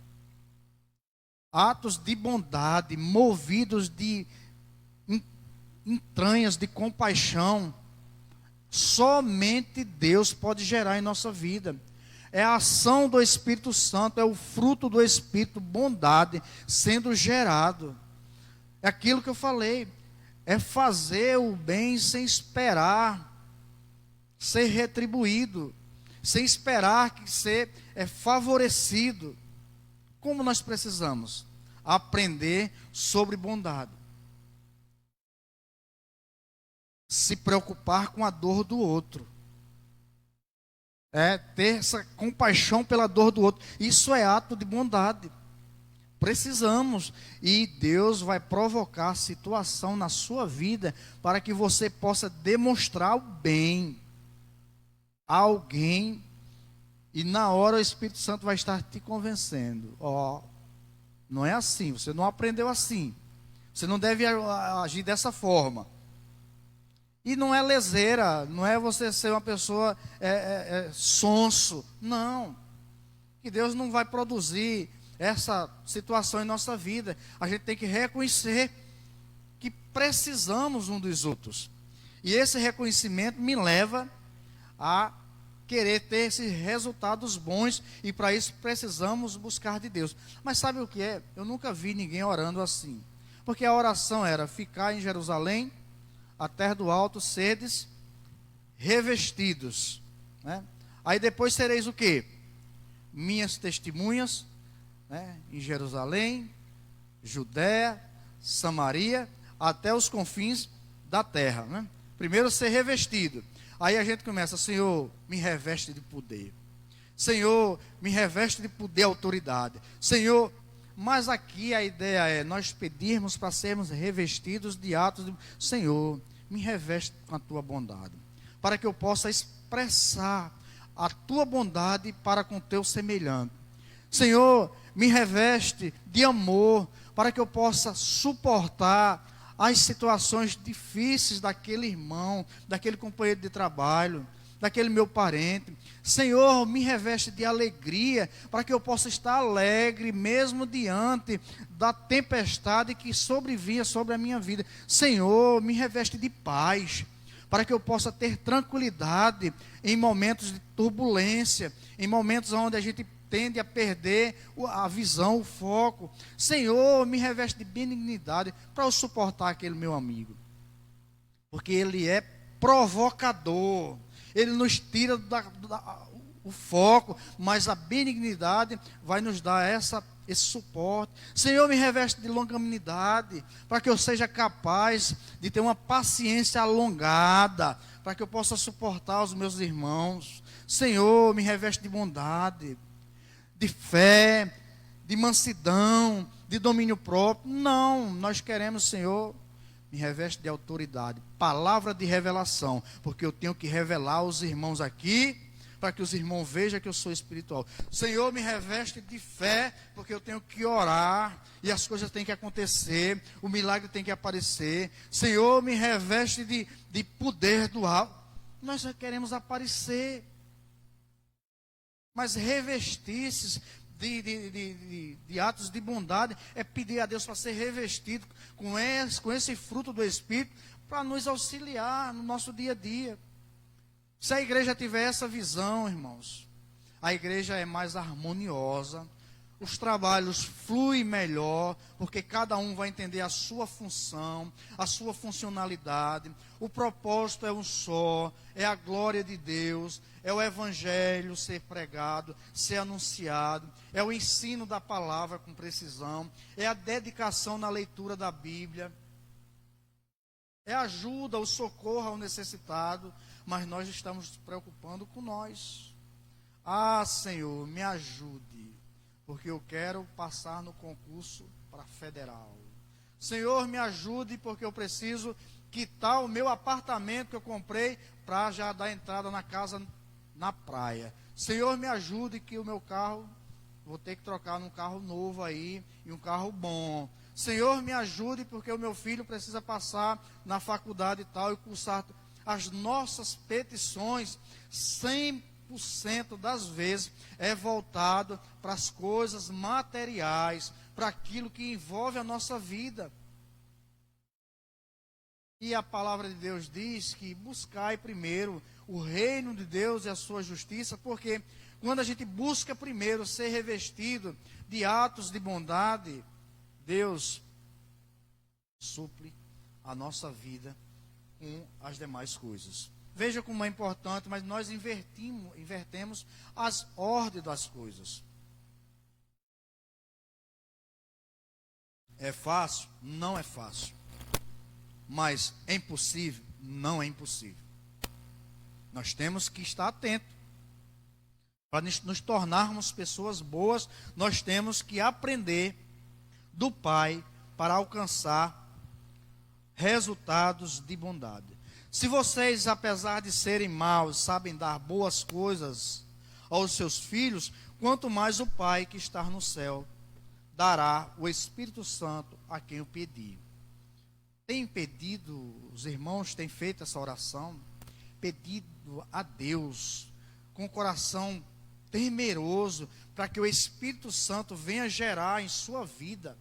Atos de bondade, movidos de entranhas de compaixão, somente Deus pode gerar em nossa vida. É a ação do Espírito Santo, é o fruto do Espírito, bondade, sendo gerado. É aquilo que eu falei, é fazer o bem sem esperar ser retribuído, sem esperar que ser favorecido. Como nós precisamos aprender sobre bondade, se preocupar com a dor do outro, ter essa compaixão pela dor do outro. Isso é ato de bondade. Precisamos, e Deus vai provocar situação na sua vida para que você possa demonstrar o bem a alguém, e na hora o Espírito Santo vai estar te convencendo. Não é assim, você não aprendeu assim, você não deve agir dessa forma. E não é leseira, não é você ser uma pessoa sonso, não. Que Deus não vai produzir essa situação em nossa vida. A gente tem que reconhecer que precisamos um dos outros. E esse reconhecimento me leva a querer ter esses resultados bons, e para isso precisamos buscar de Deus. Mas sabe o que é? Eu nunca vi ninguém orando assim. Porque a oração era ficar em Jerusalém, a terra do alto, sedes revestidos, né? Aí depois sereis o quê? Minhas testemunhas, né? Em Jerusalém, Judéia, Samaria, até os confins da terra, né? Primeiro ser revestido. Aí a gente começa, Senhor, me reveste de poder. Senhor, me reveste de poder e autoridade. Senhor, mas aqui a ideia é nós pedirmos para sermos revestidos de atos de... Senhor, me reveste com a tua bondade, para que eu possa expressar a tua bondade para com o teu semelhante. Senhor, me reveste de amor, para que eu possa suportar as situações difíceis daquele irmão, daquele companheiro de trabalho, daquele meu parente. Senhor, me reveste de alegria, para que eu possa estar alegre, mesmo diante da tempestade que sobrevinha sobre a minha vida. Senhor, me reveste de paz, para que eu possa ter tranquilidade em momentos de turbulência, em momentos onde a gente tende a perder a visão, o foco. Senhor, me reveste de benignidade, para eu suportar aquele meu amigo. porque Ele é provocador. Ele nos tira o foco, mas a benignidade vai nos dar esse suporte. Senhor, me reveste de longanimidade, para que eu seja capaz de ter uma paciência alongada, para que eu possa suportar os meus irmãos. Senhor, me reveste de bondade, de fé, de mansidão, de domínio próprio. Não, nós queremos, Senhor, me reveste de autoridade, palavra de revelação, porque eu tenho que revelar aos irmãos aqui, para que os irmãos vejam que eu sou espiritual. Senhor, me reveste de fé, porque eu tenho que orar, e as coisas têm que acontecer, o milagre tem que aparecer. Senhor, me reveste de poder do alto. Nós só queremos aparecer, mas revestir-se de atos de bondade é pedir a Deus para ser revestido com esse fruto do Espírito, para nos auxiliar no nosso dia a dia. Se a igreja tiver essa visão, irmãos, a igreja é mais harmoniosa, os trabalhos fluem melhor, porque cada um vai entender a sua função, a sua funcionalidade. O propósito é um só, é a glória de Deus, é o evangelho ser pregado, ser anunciado, é o ensino da palavra com precisão, é a dedicação na leitura da Bíblia, é a ajuda, o socorro ao necessitado, mas nós estamos nos preocupando com nós. Ah, Senhor, me ajude, porque eu quero passar no concurso para federal. Senhor, me ajude, porque eu preciso quitar o meu apartamento que eu comprei para já dar entrada na casa na praia. Senhor, me ajude, que o meu carro, vou ter que trocar num carro novo aí, e um carro bom. Senhor, me ajude, porque o meu filho precisa passar na faculdade e tal, e cursar. As nossas petições, 100% das vezes, é voltado para as coisas materiais, para aquilo que envolve a nossa vida. E a palavra de Deus diz que buscai primeiro o reino de Deus e a sua justiça, porque quando a gente busca primeiro ser revestido de atos de bondade, Deus suple a nossa vida com as demais coisas. Veja como é importante, mas nós invertemos as ordens das coisas. É fácil? Não é fácil. Mas é impossível? Não é impossível. Nós temos que estar atentos. Para nos tornarmos pessoas boas, nós temos que aprender do Pai para alcançar resultados de bondade. Se vocês, apesar de serem maus, sabem dar boas coisas aos seus filhos, quanto mais o Pai que está no céu dará o Espírito Santo a quem o pedir. Tem pedido, os irmãos têm feito essa oração, pedido a Deus com o coração temeroso, para que o Espírito Santo venha gerar em sua vida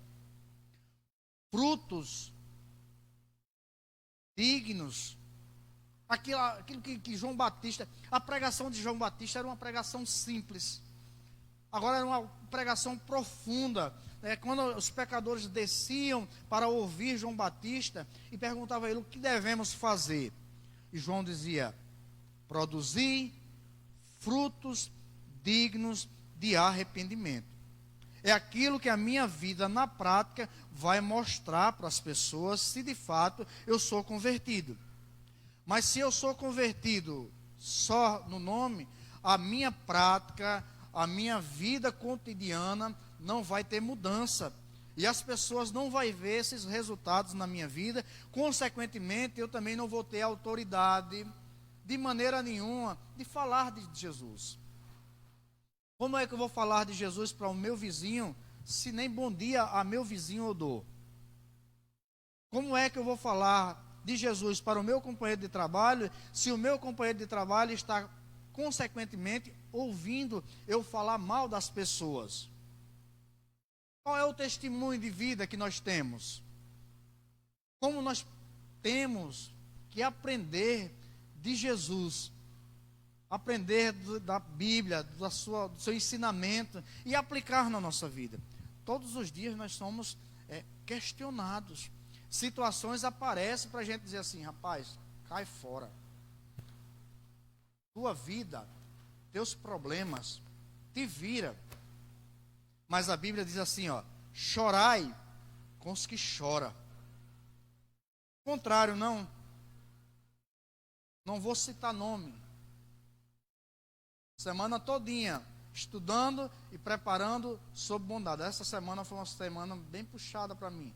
frutos dignos. Aquilo que João Batista, a pregação de João Batista era uma pregação simples. Agora era uma pregação profunda. Quando os pecadores desciam para ouvir João Batista e perguntavam a ele o que devemos fazer. E João dizia: produzir frutos dignos de arrependimento. É aquilo que a minha vida na prática vai mostrar para as pessoas se de fato eu sou convertido. Mas se eu sou convertido só no nome, a minha prática, a minha vida cotidiana não vai ter mudança. E as pessoas não vão ver esses resultados na minha vida. Consequentemente, eu também não vou ter autoridade, de maneira nenhuma, de falar de Jesus. Como é que eu vou falar de Jesus para o meu vizinho, se nem bom dia a meu vizinho eu dou? Como é que eu vou falar de Jesus para o meu companheiro de trabalho, se o meu companheiro de trabalho está, consequentemente, ouvindo eu falar mal das pessoas? Qual é o testemunho de vida que nós temos? Como nós temos que aprender de Jesus, aprender da Bíblia, do seu ensinamento e aplicar na nossa vida. Todos os dias nós somos questionados. situações aparecem para a gente dizer assim, rapaz, cai fora. Tua vida, teus problemas, te vira. Mas a Bíblia diz assim, ó, chorai com os que choram. Contrário, não vou citar nome. Semana todinha, estudando e preparando sobre bondade. Essa semana foi uma semana bem puxada para mim.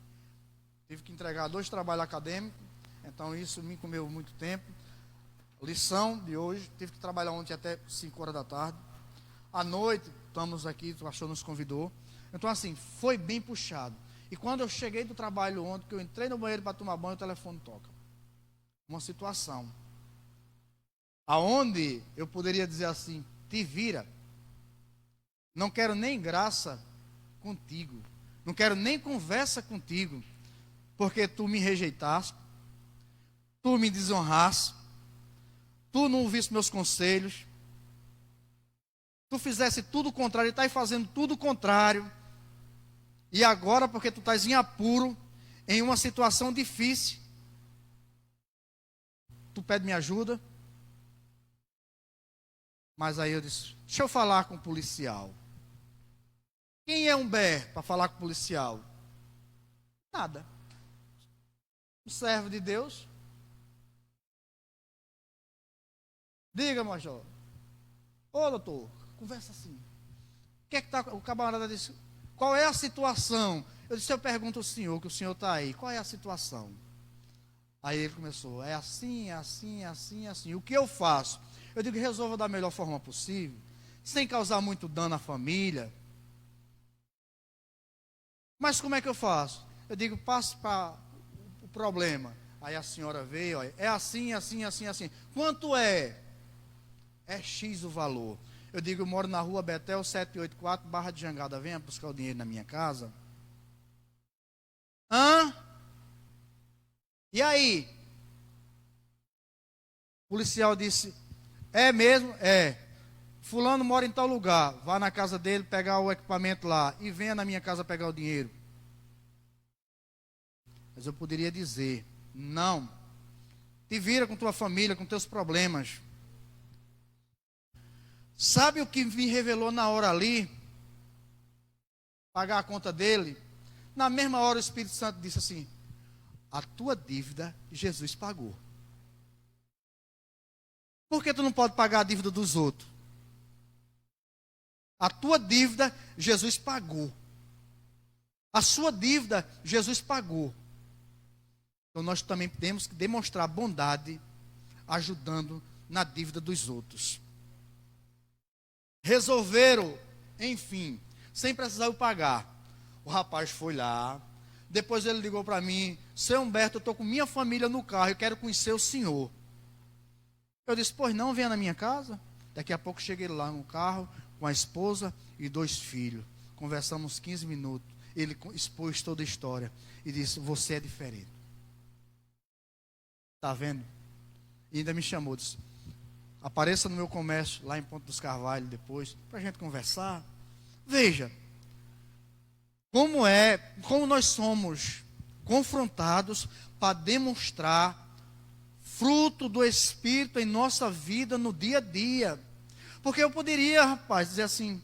Tive que entregar 2 trabalhos acadêmicos, então isso me comeu muito tempo. Lição de hoje, tive que trabalhar ontem até 5 horas da tarde. À noite, estamos aqui, o pastor nos convidou. Então assim, foi bem puxado. E quando eu cheguei do trabalho ontem, que eu entrei no banheiro para tomar banho, o telefone toca. Uma situação aonde eu poderia dizer assim, te vira. Não quero nem graça contigo. Não quero nem conversa contigo. Porque tu me rejeitaste. Tu me desonraste. Tu não ouviste meus conselhos. Tu fizesse tudo o contrário. E estás fazendo tudo o contrário. E agora, porque tu estás em apuro, em uma situação difícil, tu pede minha ajuda. Mas aí eu disse, deixa eu falar com o policial. Quem é Humberto para falar com o policial? Nada. Um servo de Deus. Diga, major. Ô, doutor, conversa assim. O que é que tá? O camarada disse, qual é a situação? Eu disse, eu pergunto ao senhor, que o senhor está aí. Qual é a situação? Aí ele começou, é assim, assim, assim, assim. O que eu faço? Eu digo, resolva da melhor forma possível, sem causar muito dano à família. Mas como é que eu faço? Eu digo, passe para o problema. Aí a senhora veio, olha, é assim, assim, assim, assim. Quanto é? É X o valor. Eu digo, eu moro na rua Betel 784, Barra de Jangada. Venha buscar o dinheiro na minha casa. Hã? E aí? O policial disse, é mesmo? É. Fulano mora em tal lugar. Vá na casa dele pegar o equipamento lá. E venha na minha casa pegar o dinheiro. Mas eu poderia dizer, não. Te vira com tua família, com teus problemas. Sabe o que me revelou na hora ali? Pagar a conta dele. Na mesma hora o Espírito Santo disse assim, a tua dívida Jesus pagou. Por que tu não pode pagar a dívida dos outros? A tua dívida, Jesus pagou. A sua dívida, Jesus pagou. Então nós também temos que demonstrar bondade, ajudando na dívida dos outros. Resolveram, enfim, sem precisar eu pagar. O rapaz foi lá, depois ele ligou para mim, seu Humberto, eu estou com minha família no carro, eu quero conhecer o senhor. Eu disse, pois não, venha na minha casa. Daqui a pouco cheguei lá no carro, com a esposa e 2 filhos. Conversamos 15 minutos. Ele expôs toda a história e disse, você é diferente. Está vendo? E ainda me chamou, disse, apareça no meu comércio, lá em Ponto dos Carvalhos depois, para a gente conversar. Veja, como nós somos confrontados para demonstrar fruto do Espírito em nossa vida no dia a dia. Porque eu poderia, rapaz, dizer assim,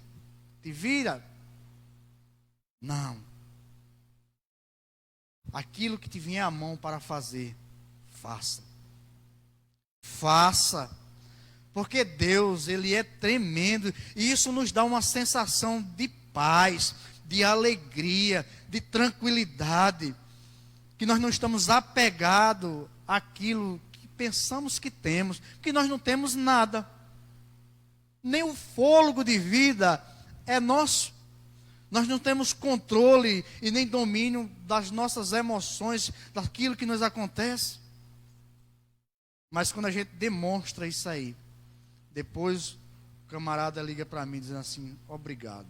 te vira. Não. Aquilo que te vier à mão para fazer, faça. Faça. Porque Deus, Ele é tremendo. E isso nos dá uma sensação de paz, de alegria, de tranquilidade. Que nós não estamos apegados àquilo que pensamos que temos. Que nós não temos nada. Nem o fôlego de vida é nosso. Nós não temos controle e nem domínio das nossas emoções, daquilo que nos acontece. Mas quando a gente demonstra isso aí, depois o camarada liga para mim dizendo assim, obrigado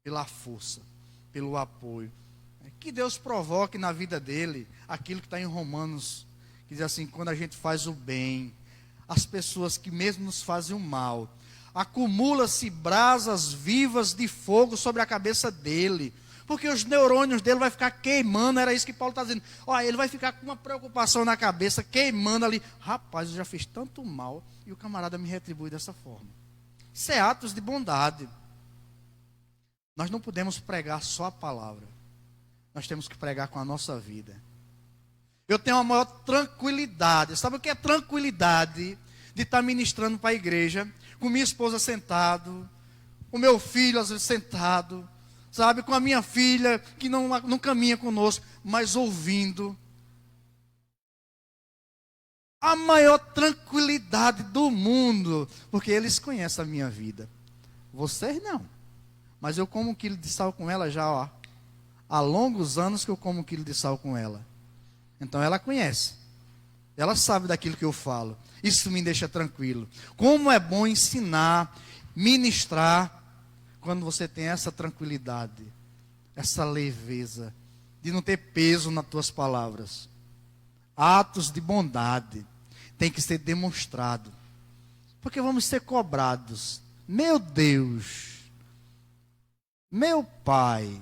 pela força, pelo apoio. Que Deus provoque na vida dele aquilo que está em Romanos, que diz assim, quando a gente faz o bem, as pessoas que mesmo nos fazem o mal, acumula-se brasas vivas de fogo sobre a cabeça dele. Porque os neurônios dele vai ficar queimando, era isso que Paulo está dizendo. Olha, ele vai ficar com uma preocupação na cabeça, queimando ali. Rapaz, eu já fiz tanto mal e o camarada me retribui dessa forma. Isso é atos de bondade. Nós não podemos pregar só a palavra. Nós temos que pregar com a nossa vida. Eu tenho uma maior tranquilidade. Sabe o que é tranquilidade? De estar ministrando para a igreja, com minha esposa sentado, com meu filho às vezes sentado, sabe, com a minha filha que não caminha conosco, mas ouvindo. A maior tranquilidade do mundo, porque eles conhecem a minha vida. Vocês não. Mas eu como 1 quilo de sal com ela já, ó. Há longos anos que eu como 1 quilo de sal com ela. Então ela conhece. Ela sabe daquilo que eu falo. Isso me deixa tranquilo. Como é bom ensinar, ministrar, quando você tem essa tranquilidade, essa leveza, de não ter peso nas tuas palavras. Atos de bondade tem que ser demonstrado. Porque vamos ser cobrados. Meu Deus, meu Pai,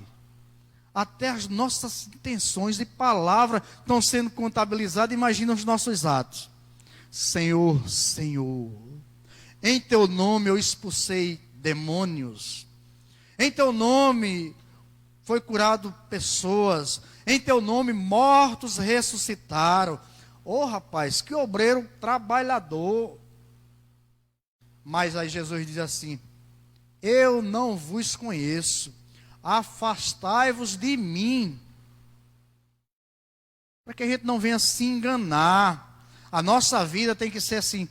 até as nossas intenções e palavras estão sendo contabilizadas. Imagina os nossos atos. Senhor, Senhor, em teu nome eu expulsei demônios. Em teu nome foi curado pessoas. Em teu nome mortos ressuscitaram. Oh, rapaz, que obreiro trabalhador. Mas aí Jesus diz assim: eu não vos conheço. Afastai-vos de mim. Para que a gente não venha se enganar. A nossa vida tem que ser assim,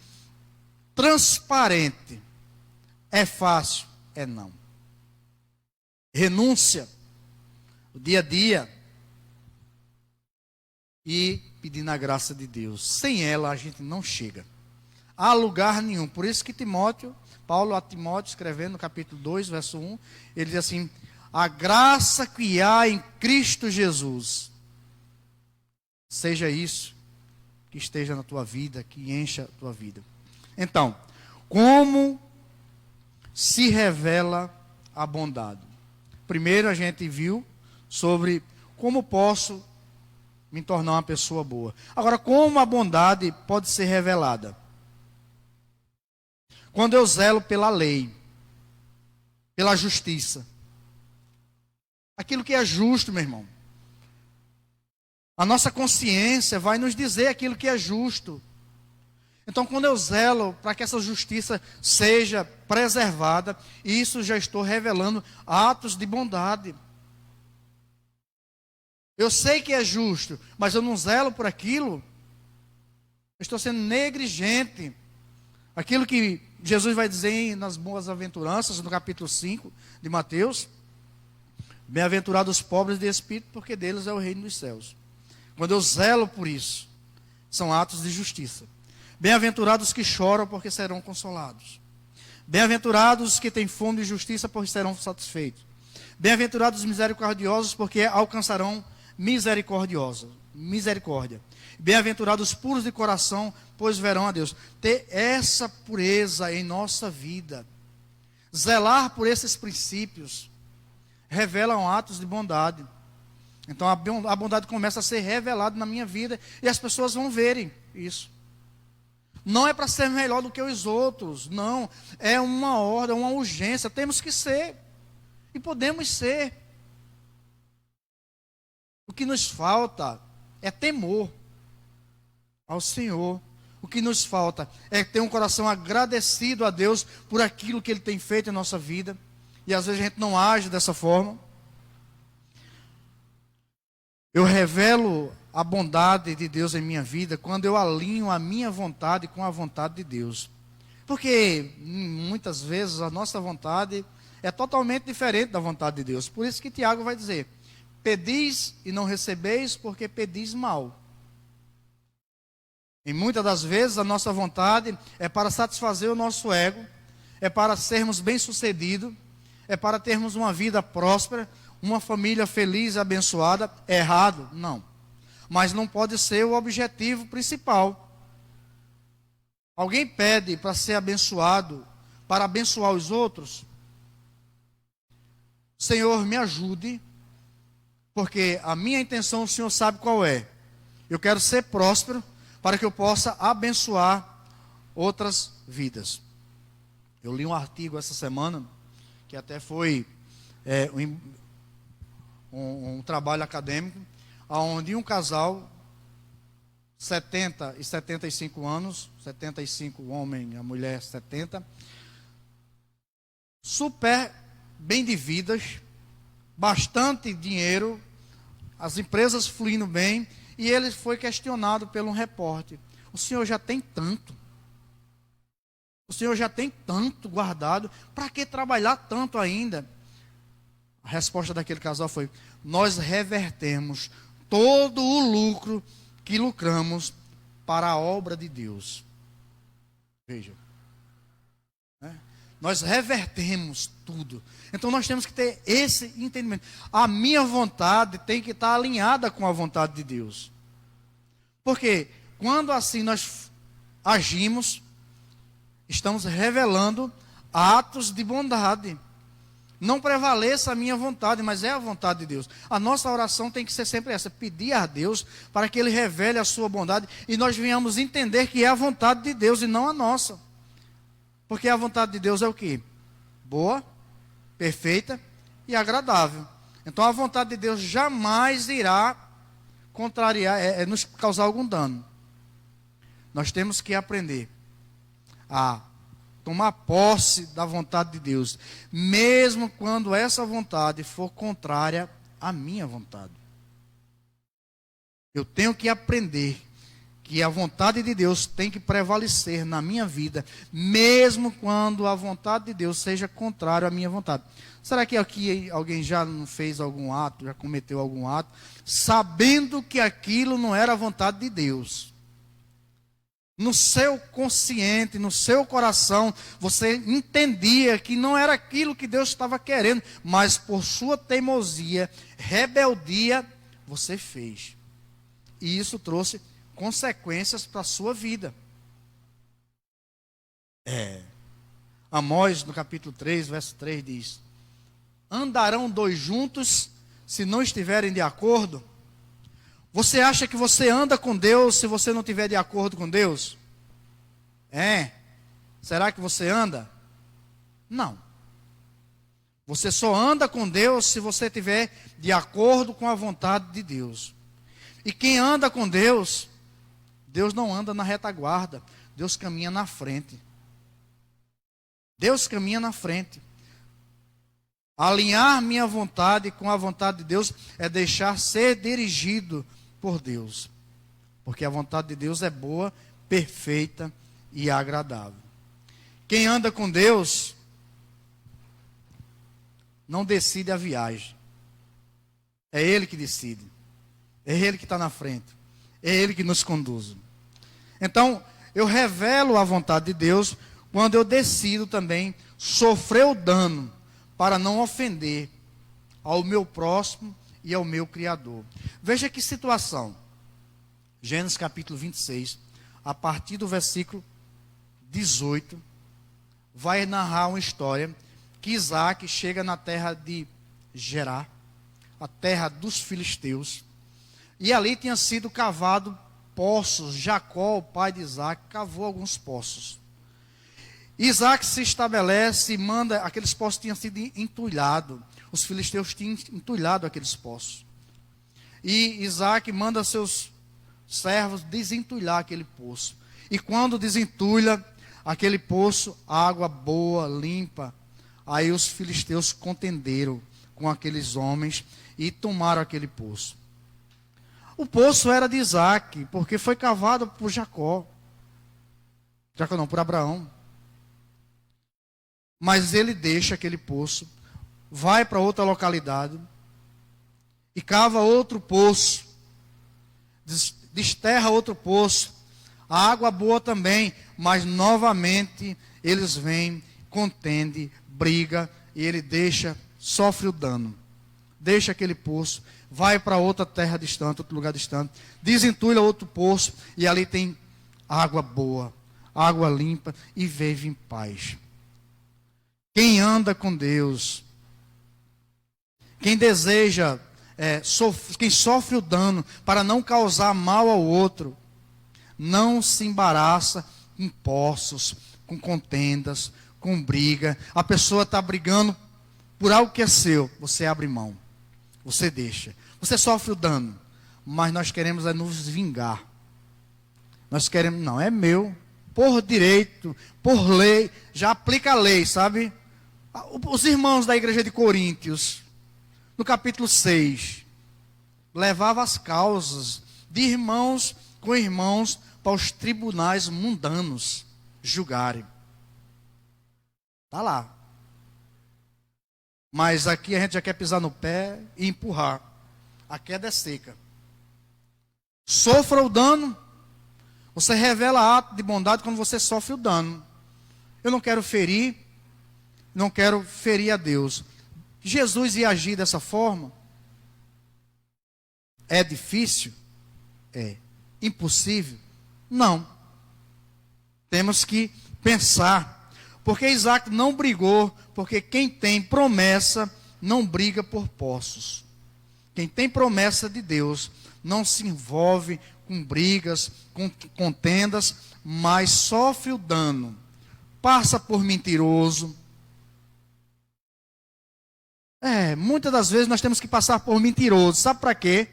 transparente. É fácil? É não. Renúncia, o dia a dia, e pedindo a graça de Deus. Sem ela a gente não chega a lugar nenhum. Por isso que Paulo a Timóteo, escrevendo no capítulo 2, verso 1, ele diz assim: a graça que há em Cristo Jesus, seja isso que esteja na tua vida, que encha a tua vida. Então, como se revela a bondade? Primeiro a gente viu sobre como posso me tornar uma pessoa boa. Agora, como a bondade pode ser revelada? Quando eu zelo pela lei, pela justiça. Aquilo que é justo, meu irmão. A nossa consciência vai nos dizer aquilo que é justo. Então, quando eu zelo para que essa justiça seja preservada, isso já estou revelando atos de bondade. Eu sei que é justo, mas eu não zelo por aquilo. Eu estou sendo negligente. Aquilo que Jesus vai dizer nas boas-aventuranças, no capítulo 5 de Mateus: bem-aventurados os pobres de espírito, porque deles é o reino dos céus. Quando eu zelo por isso, são atos de justiça. Bem-aventurados que choram, porque serão consolados. Bem-aventurados que têm fome de justiça, porque serão satisfeitos. Bem-aventurados os misericordiosos, porque alcançarão misericórdia. Bem-aventurados os puros de coração, pois verão a Deus. Ter essa pureza em nossa vida, zelar por esses princípios, revelam atos de bondade. Então a bondade começa a ser revelada na minha vida e as pessoas vão verem isso. Não é para ser melhor do que os outros, não. É uma ordem, uma urgência. Temos que ser e podemos ser. O que nos falta é temor ao Senhor. O que nos falta é ter um coração agradecido a Deus por aquilo que Ele tem feito em nossa vida. E às vezes a gente não age dessa forma. Eu revelo a bondade de Deus em minha vida quando eu alinho a minha vontade com a vontade de Deus. Porque muitas vezes a nossa vontade é totalmente diferente da vontade de Deus. Por isso que Tiago vai dizer: pedis e não recebeis, porque pedis mal. E muitas das vezes a nossa vontade é para satisfazer o nosso ego, é para sermos bem-sucedidos, é para termos uma vida próspera, uma família feliz e abençoada. É errado? Não. Mas não pode ser o objetivo principal. Alguém pede para ser abençoado, para abençoar os outros? Senhor, me ajude Porque a minha intenção o Senhor sabe qual é. Eu quero ser próspero para que eu possa abençoar outras vidas. Eu li um artigo essa semana, que até foi um trabalho acadêmico, onde um casal, 70 e 75 anos, 75 o homem, a mulher 70, super bem de vidas, bastante dinheiro, as empresas fluindo bem, e ele foi questionado por um repórter. O senhor já tem tanto? O senhor já tem tanto guardado? Para que trabalhar tanto ainda? A resposta daquele casal foi: nós revertemos todo o lucro que lucramos para a obra de Deus. Veja. Nós revertemos tudo. Então nós temos que ter esse entendimento. A minha vontade tem que estar alinhada com a vontade de Deus. Porque quando assim nós agimos, estamos revelando atos de bondade. Não prevaleça a minha vontade, mas é a vontade de Deus. A nossa oração tem que ser sempre essa: pedir a Deus para que Ele revele a sua bondade e nós venhamos entender que é a vontade de Deus e não a nossa. Porque a vontade de Deus é o quê? Boa, perfeita e agradável. Então a vontade de Deus jamais irá contrariar, nos causar algum dano. Nós temos que aprender a tomar posse da vontade de Deus, mesmo quando essa vontade for contrária à minha vontade. Eu tenho que aprender que a vontade de Deus tem que prevalecer na minha vida, mesmo quando a vontade de Deus seja contrária à minha vontade. Será que aqui alguém já não fez algum ato, já cometeu algum ato, sabendo que aquilo não era a vontade de Deus? No seu consciente, no seu coração, você entendia que não era aquilo que Deus estava querendo, mas por sua teimosia, rebeldia, você fez. E isso trouxe consequências para a sua vida. Amós, no capítulo 3, verso 3, diz: andarão dois juntos se não estiverem de acordo? Você acha que você anda com Deus se você não estiver de acordo com Deus? Será que você anda? Não. Você só anda com Deus se você estiver de acordo com a vontade de Deus. E quem anda com Deus, Deus não anda na retaguarda, Deus caminha na frente. Deus caminha na frente. Alinhar minha vontade com a vontade de Deus é deixar ser dirigido por Deus. Porque a vontade de Deus é boa, perfeita e agradável. Quem anda com Deus não decide a viagem. É Ele que decide. É Ele que está na frente. É Ele que nos conduz. Então, eu revelo a vontade de Deus quando eu decido também sofrer o dano para não ofender ao meu próximo e ao meu Criador. Veja que situação. Gênesis capítulo 26, a partir do versículo 18, vai narrar uma história que Isaac chega na terra de Gerar, a terra dos filisteus, e ali tinha sido cavado poços. Jacó, o pai de Isaac, cavou alguns poços. Isaac se estabelece e manda, aqueles poços tinham sido entulhados. Os filisteus tinham entulhado aqueles poços. E Isaac manda seus servos desentulhar aquele poço. E quando desentulha aquele poço, água boa, limpa, aí os filisteus contenderam com aqueles homens e tomaram aquele poço. O poço era de Isaac, porque foi cavado por Jacó. Jacó não, por Abraão. Mas ele deixa aquele poço, vai para outra localidade e cava outro poço, desterra outro poço, a água boa também, mas novamente eles vêm, contendem, briga, e ele deixa, sofre o dano. Deixa aquele poço, vai para outra terra distante, outro lugar distante, desentulha outro poço, e ali tem água boa, água limpa, e vive em paz. Quem anda com Deus, quem deseja quem sofre o dano para não causar mal ao outro, não se embaraça com poços, com contendas, com briga. A pessoa está brigando por algo que é seu, você abre mão, você deixa. Você sofre o dano, mas nós queremos nos vingar. Nós queremos, não, é meu, por direito, por lei, já aplica a lei, sabe? Os irmãos da igreja de Coríntios, no capítulo 6, levavam as causas de irmãos com irmãos para os tribunais mundanos julgarem. Está lá. Mas aqui a gente já quer pisar no pé e empurrar. A queda é seca. Sofra o dano. Você revela ato de bondade quando você sofre o dano. Eu não quero ferir. Não quero ferir a Deus. Jesus ia agir dessa forma? É difícil? É. Impossível? Não. Temos que pensar. Porque Isaac não brigou, porque quem tem promessa não briga por poços. Quem tem promessa de Deus não se envolve com brigas, com contendas, mas sofre o dano. Passa por mentiroso. Muitas das vezes nós temos que passar por mentiroso. Sabe para quê?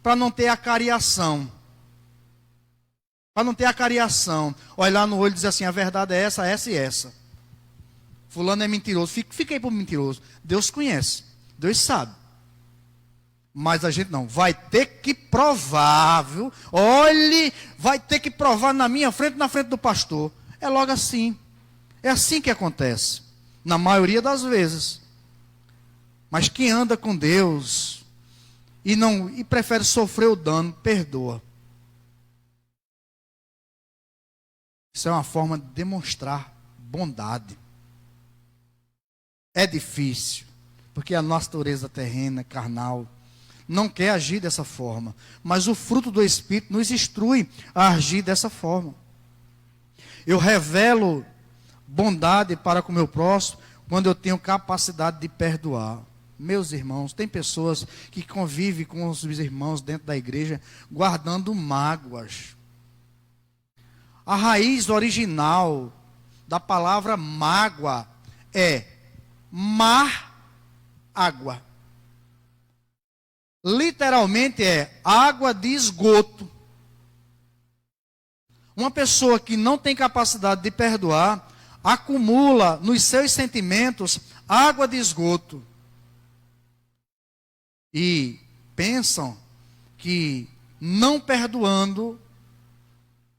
Para não ter acariação. Para não ter acariação. Olhar no olho e dizer assim, a verdade é essa, essa e essa. Fulano é mentiroso. Fiquei por mentiroso. Deus conhece. Deus sabe. Mas a gente não. Vai ter que provar, viu? Olhe, vai ter que provar na minha frente, na frente do pastor. É logo assim. É assim que acontece. Na maioria das vezes. Mas quem anda com Deus e prefere sofrer o dano, perdoa. Isso é uma forma de demonstrar bondade. É difícil, porque a nossa natureza terrena, carnal, não quer agir dessa forma. Mas o fruto do Espírito nos instrui a agir dessa forma. Eu revelo bondade para com o meu próximo quando eu tenho capacidade de perdoar. Meus irmãos, tem pessoas que convivem com os irmãos dentro da igreja guardando mágoas. A raiz original da palavra mágoa é mar, água. Literalmente é água de esgoto. Uma pessoa que não tem capacidade de perdoar, acumula nos seus sentimentos água de esgoto. E pensam que não perdoando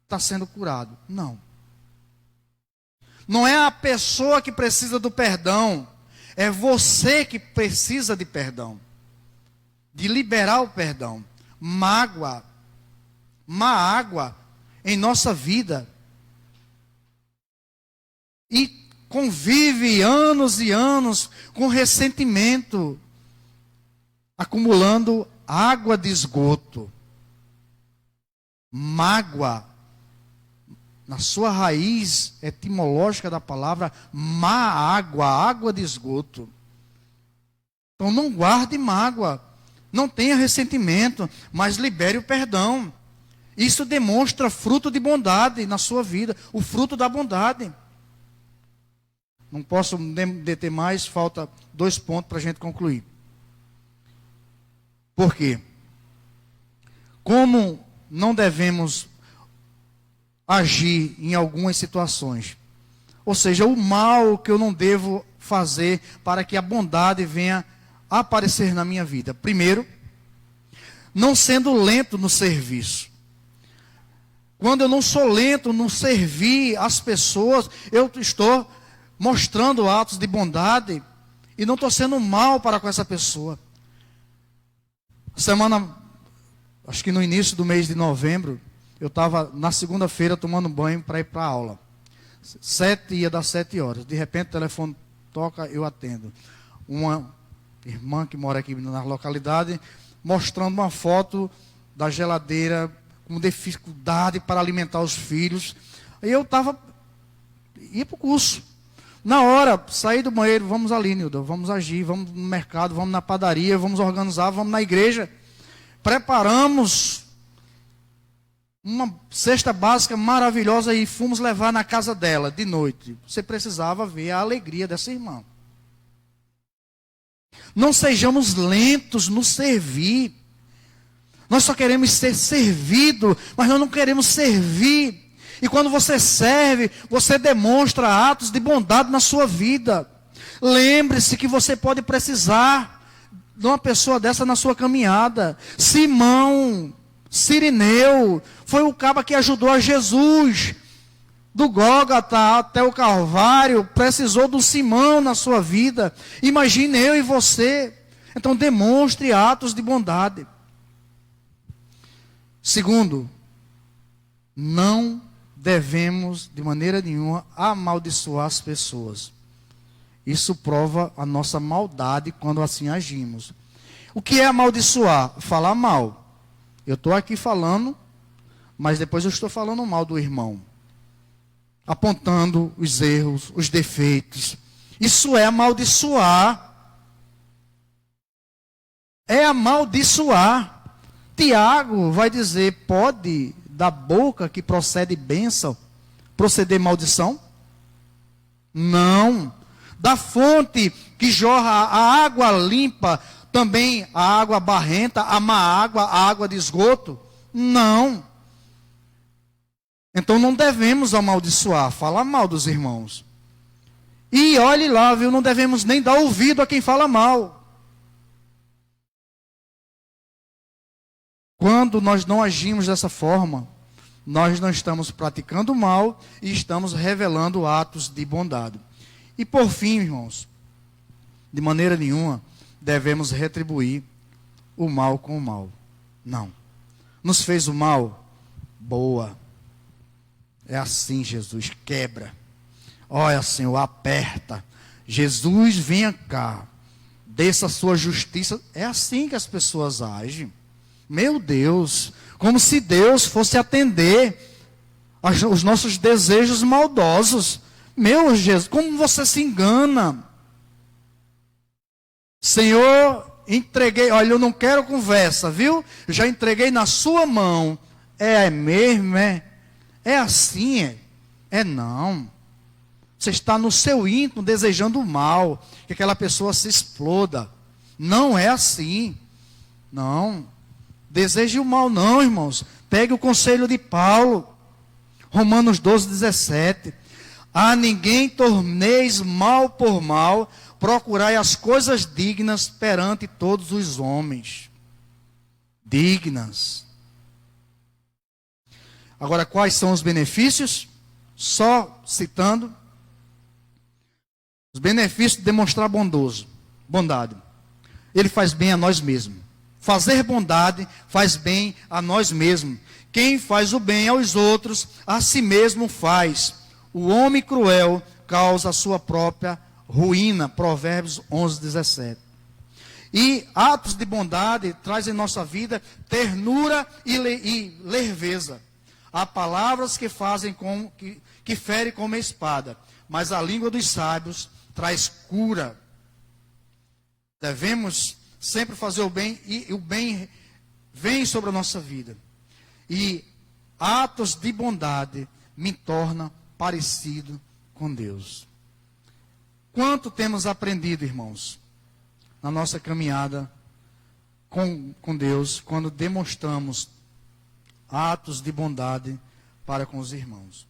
está sendo curado. Não. Não é a pessoa que precisa do perdão. É você que precisa de perdão. De liberar o perdão. Mágoa. Má água em nossa vida. E convive anos e anos com ressentimento. Acumulando água de esgoto. Mágoa. Na sua raiz etimológica da palavra, má água, água de esgoto. Então não guarde mágoa, não tenha ressentimento, mas libere o perdão. Isso demonstra fruto de bondade na sua vida, o fruto da bondade. Não posso deter mais, falta 2 pontos para a gente concluir. Por quê? Como não devemos agir em algumas situações. Ou seja, o mal que eu não devo fazer para que a bondade venha aparecer na minha vida. Primeiro, não sendo lento no serviço. Quando eu não sou lento no servir as pessoas, eu estou mostrando atos de bondade e não estou sendo mal para com essa pessoa. Acho que no início do mês de novembro, eu estava na segunda-feira tomando banho para ir para a aula. Ia dar 7 horas. De repente o telefone toca, eu atendo. Uma irmã que mora aqui na localidade, mostrando uma foto da geladeira com dificuldade para alimentar os filhos. Aí eu ia para o curso. Na hora, sair do banheiro, vamos ali, Nilda, vamos agir, vamos no mercado, vamos na padaria, vamos organizar, vamos na igreja. Preparamos uma cesta básica maravilhosa e fomos levar na casa dela de noite. Você precisava ver a alegria dessa irmã. Não sejamos lentos no servir. Nós só queremos ser servido, mas nós não queremos servir. E quando você serve, você demonstra atos de bondade na sua vida. Lembre-se que você pode precisar de uma pessoa dessa na sua caminhada. Simão, Cirineu, foi o cara que ajudou a Jesus. Do Gólgota até o Calvário, precisou do Simão na sua vida. Imagine eu e você. Então demonstre atos de bondade. Segundo, não devemos de maneira nenhuma amaldiçoar as pessoas. Isso prova a nossa maldade quando assim agimos. O que é amaldiçoar? Falar mal. Eu estou aqui falando, mas depois eu estou falando mal do irmão. Apontando os erros, os defeitos. Isso é amaldiçoar. É amaldiçoar. Tiago vai dizer, pode da boca que procede bênção proceder maldição? Não. Da fonte que jorra a água limpa, também a água barrenta, a má água, a água de esgoto? Não. Então não devemos amaldiçoar, falar mal dos irmãos. E olhe lá, viu, não devemos nem dar ouvido a quem fala mal. Quando nós não agimos dessa forma, nós não estamos praticando mal e estamos revelando atos de bondade. E por fim, irmãos, de maneira nenhuma devemos retribuir o mal com o mal. Não. Nos fez o mal? Boa. É assim, Jesus, quebra. Olha, Senhor, aperta. Jesus, venha cá. Desça a sua justiça. É assim que as pessoas agem. Meu Deus, como se Deus fosse atender os nossos desejos maldosos. Meu Jesus, como você se engana. Senhor, entreguei, olha, eu não quero conversa, viu? Eu já entreguei na sua mão. É mesmo, é? É assim, é não. Você está no seu íntimo desejando o mal, que aquela pessoa se exploda. Não é assim. Não. Deseje o mal não, irmãos. Pegue o conselho de Paulo. Romanos 12, 17. A ninguém torneis mal por mal, procurai as coisas dignas perante todos os homens. Dignas. Agora, quais são os benefícios? Só citando. Os benefícios de demonstrar bondade. Ele faz bem a nós mesmos. Fazer bondade faz bem a nós mesmos. Quem faz o bem aos outros, a si mesmo faz. O homem cruel causa a sua própria ruína. Provérbios 11, 17. E atos de bondade trazem em nossa vida ternura e leveza. Há palavras que fazem que ferem como a espada, mas a língua dos sábios traz cura. Devemos sempre fazer o bem, e o bem vem sobre a nossa vida. E atos de bondade me tornam parecido com Deus. Quanto temos aprendido, irmãos, na nossa caminhada com Deus, quando demonstramos atos de bondade para com os irmãos.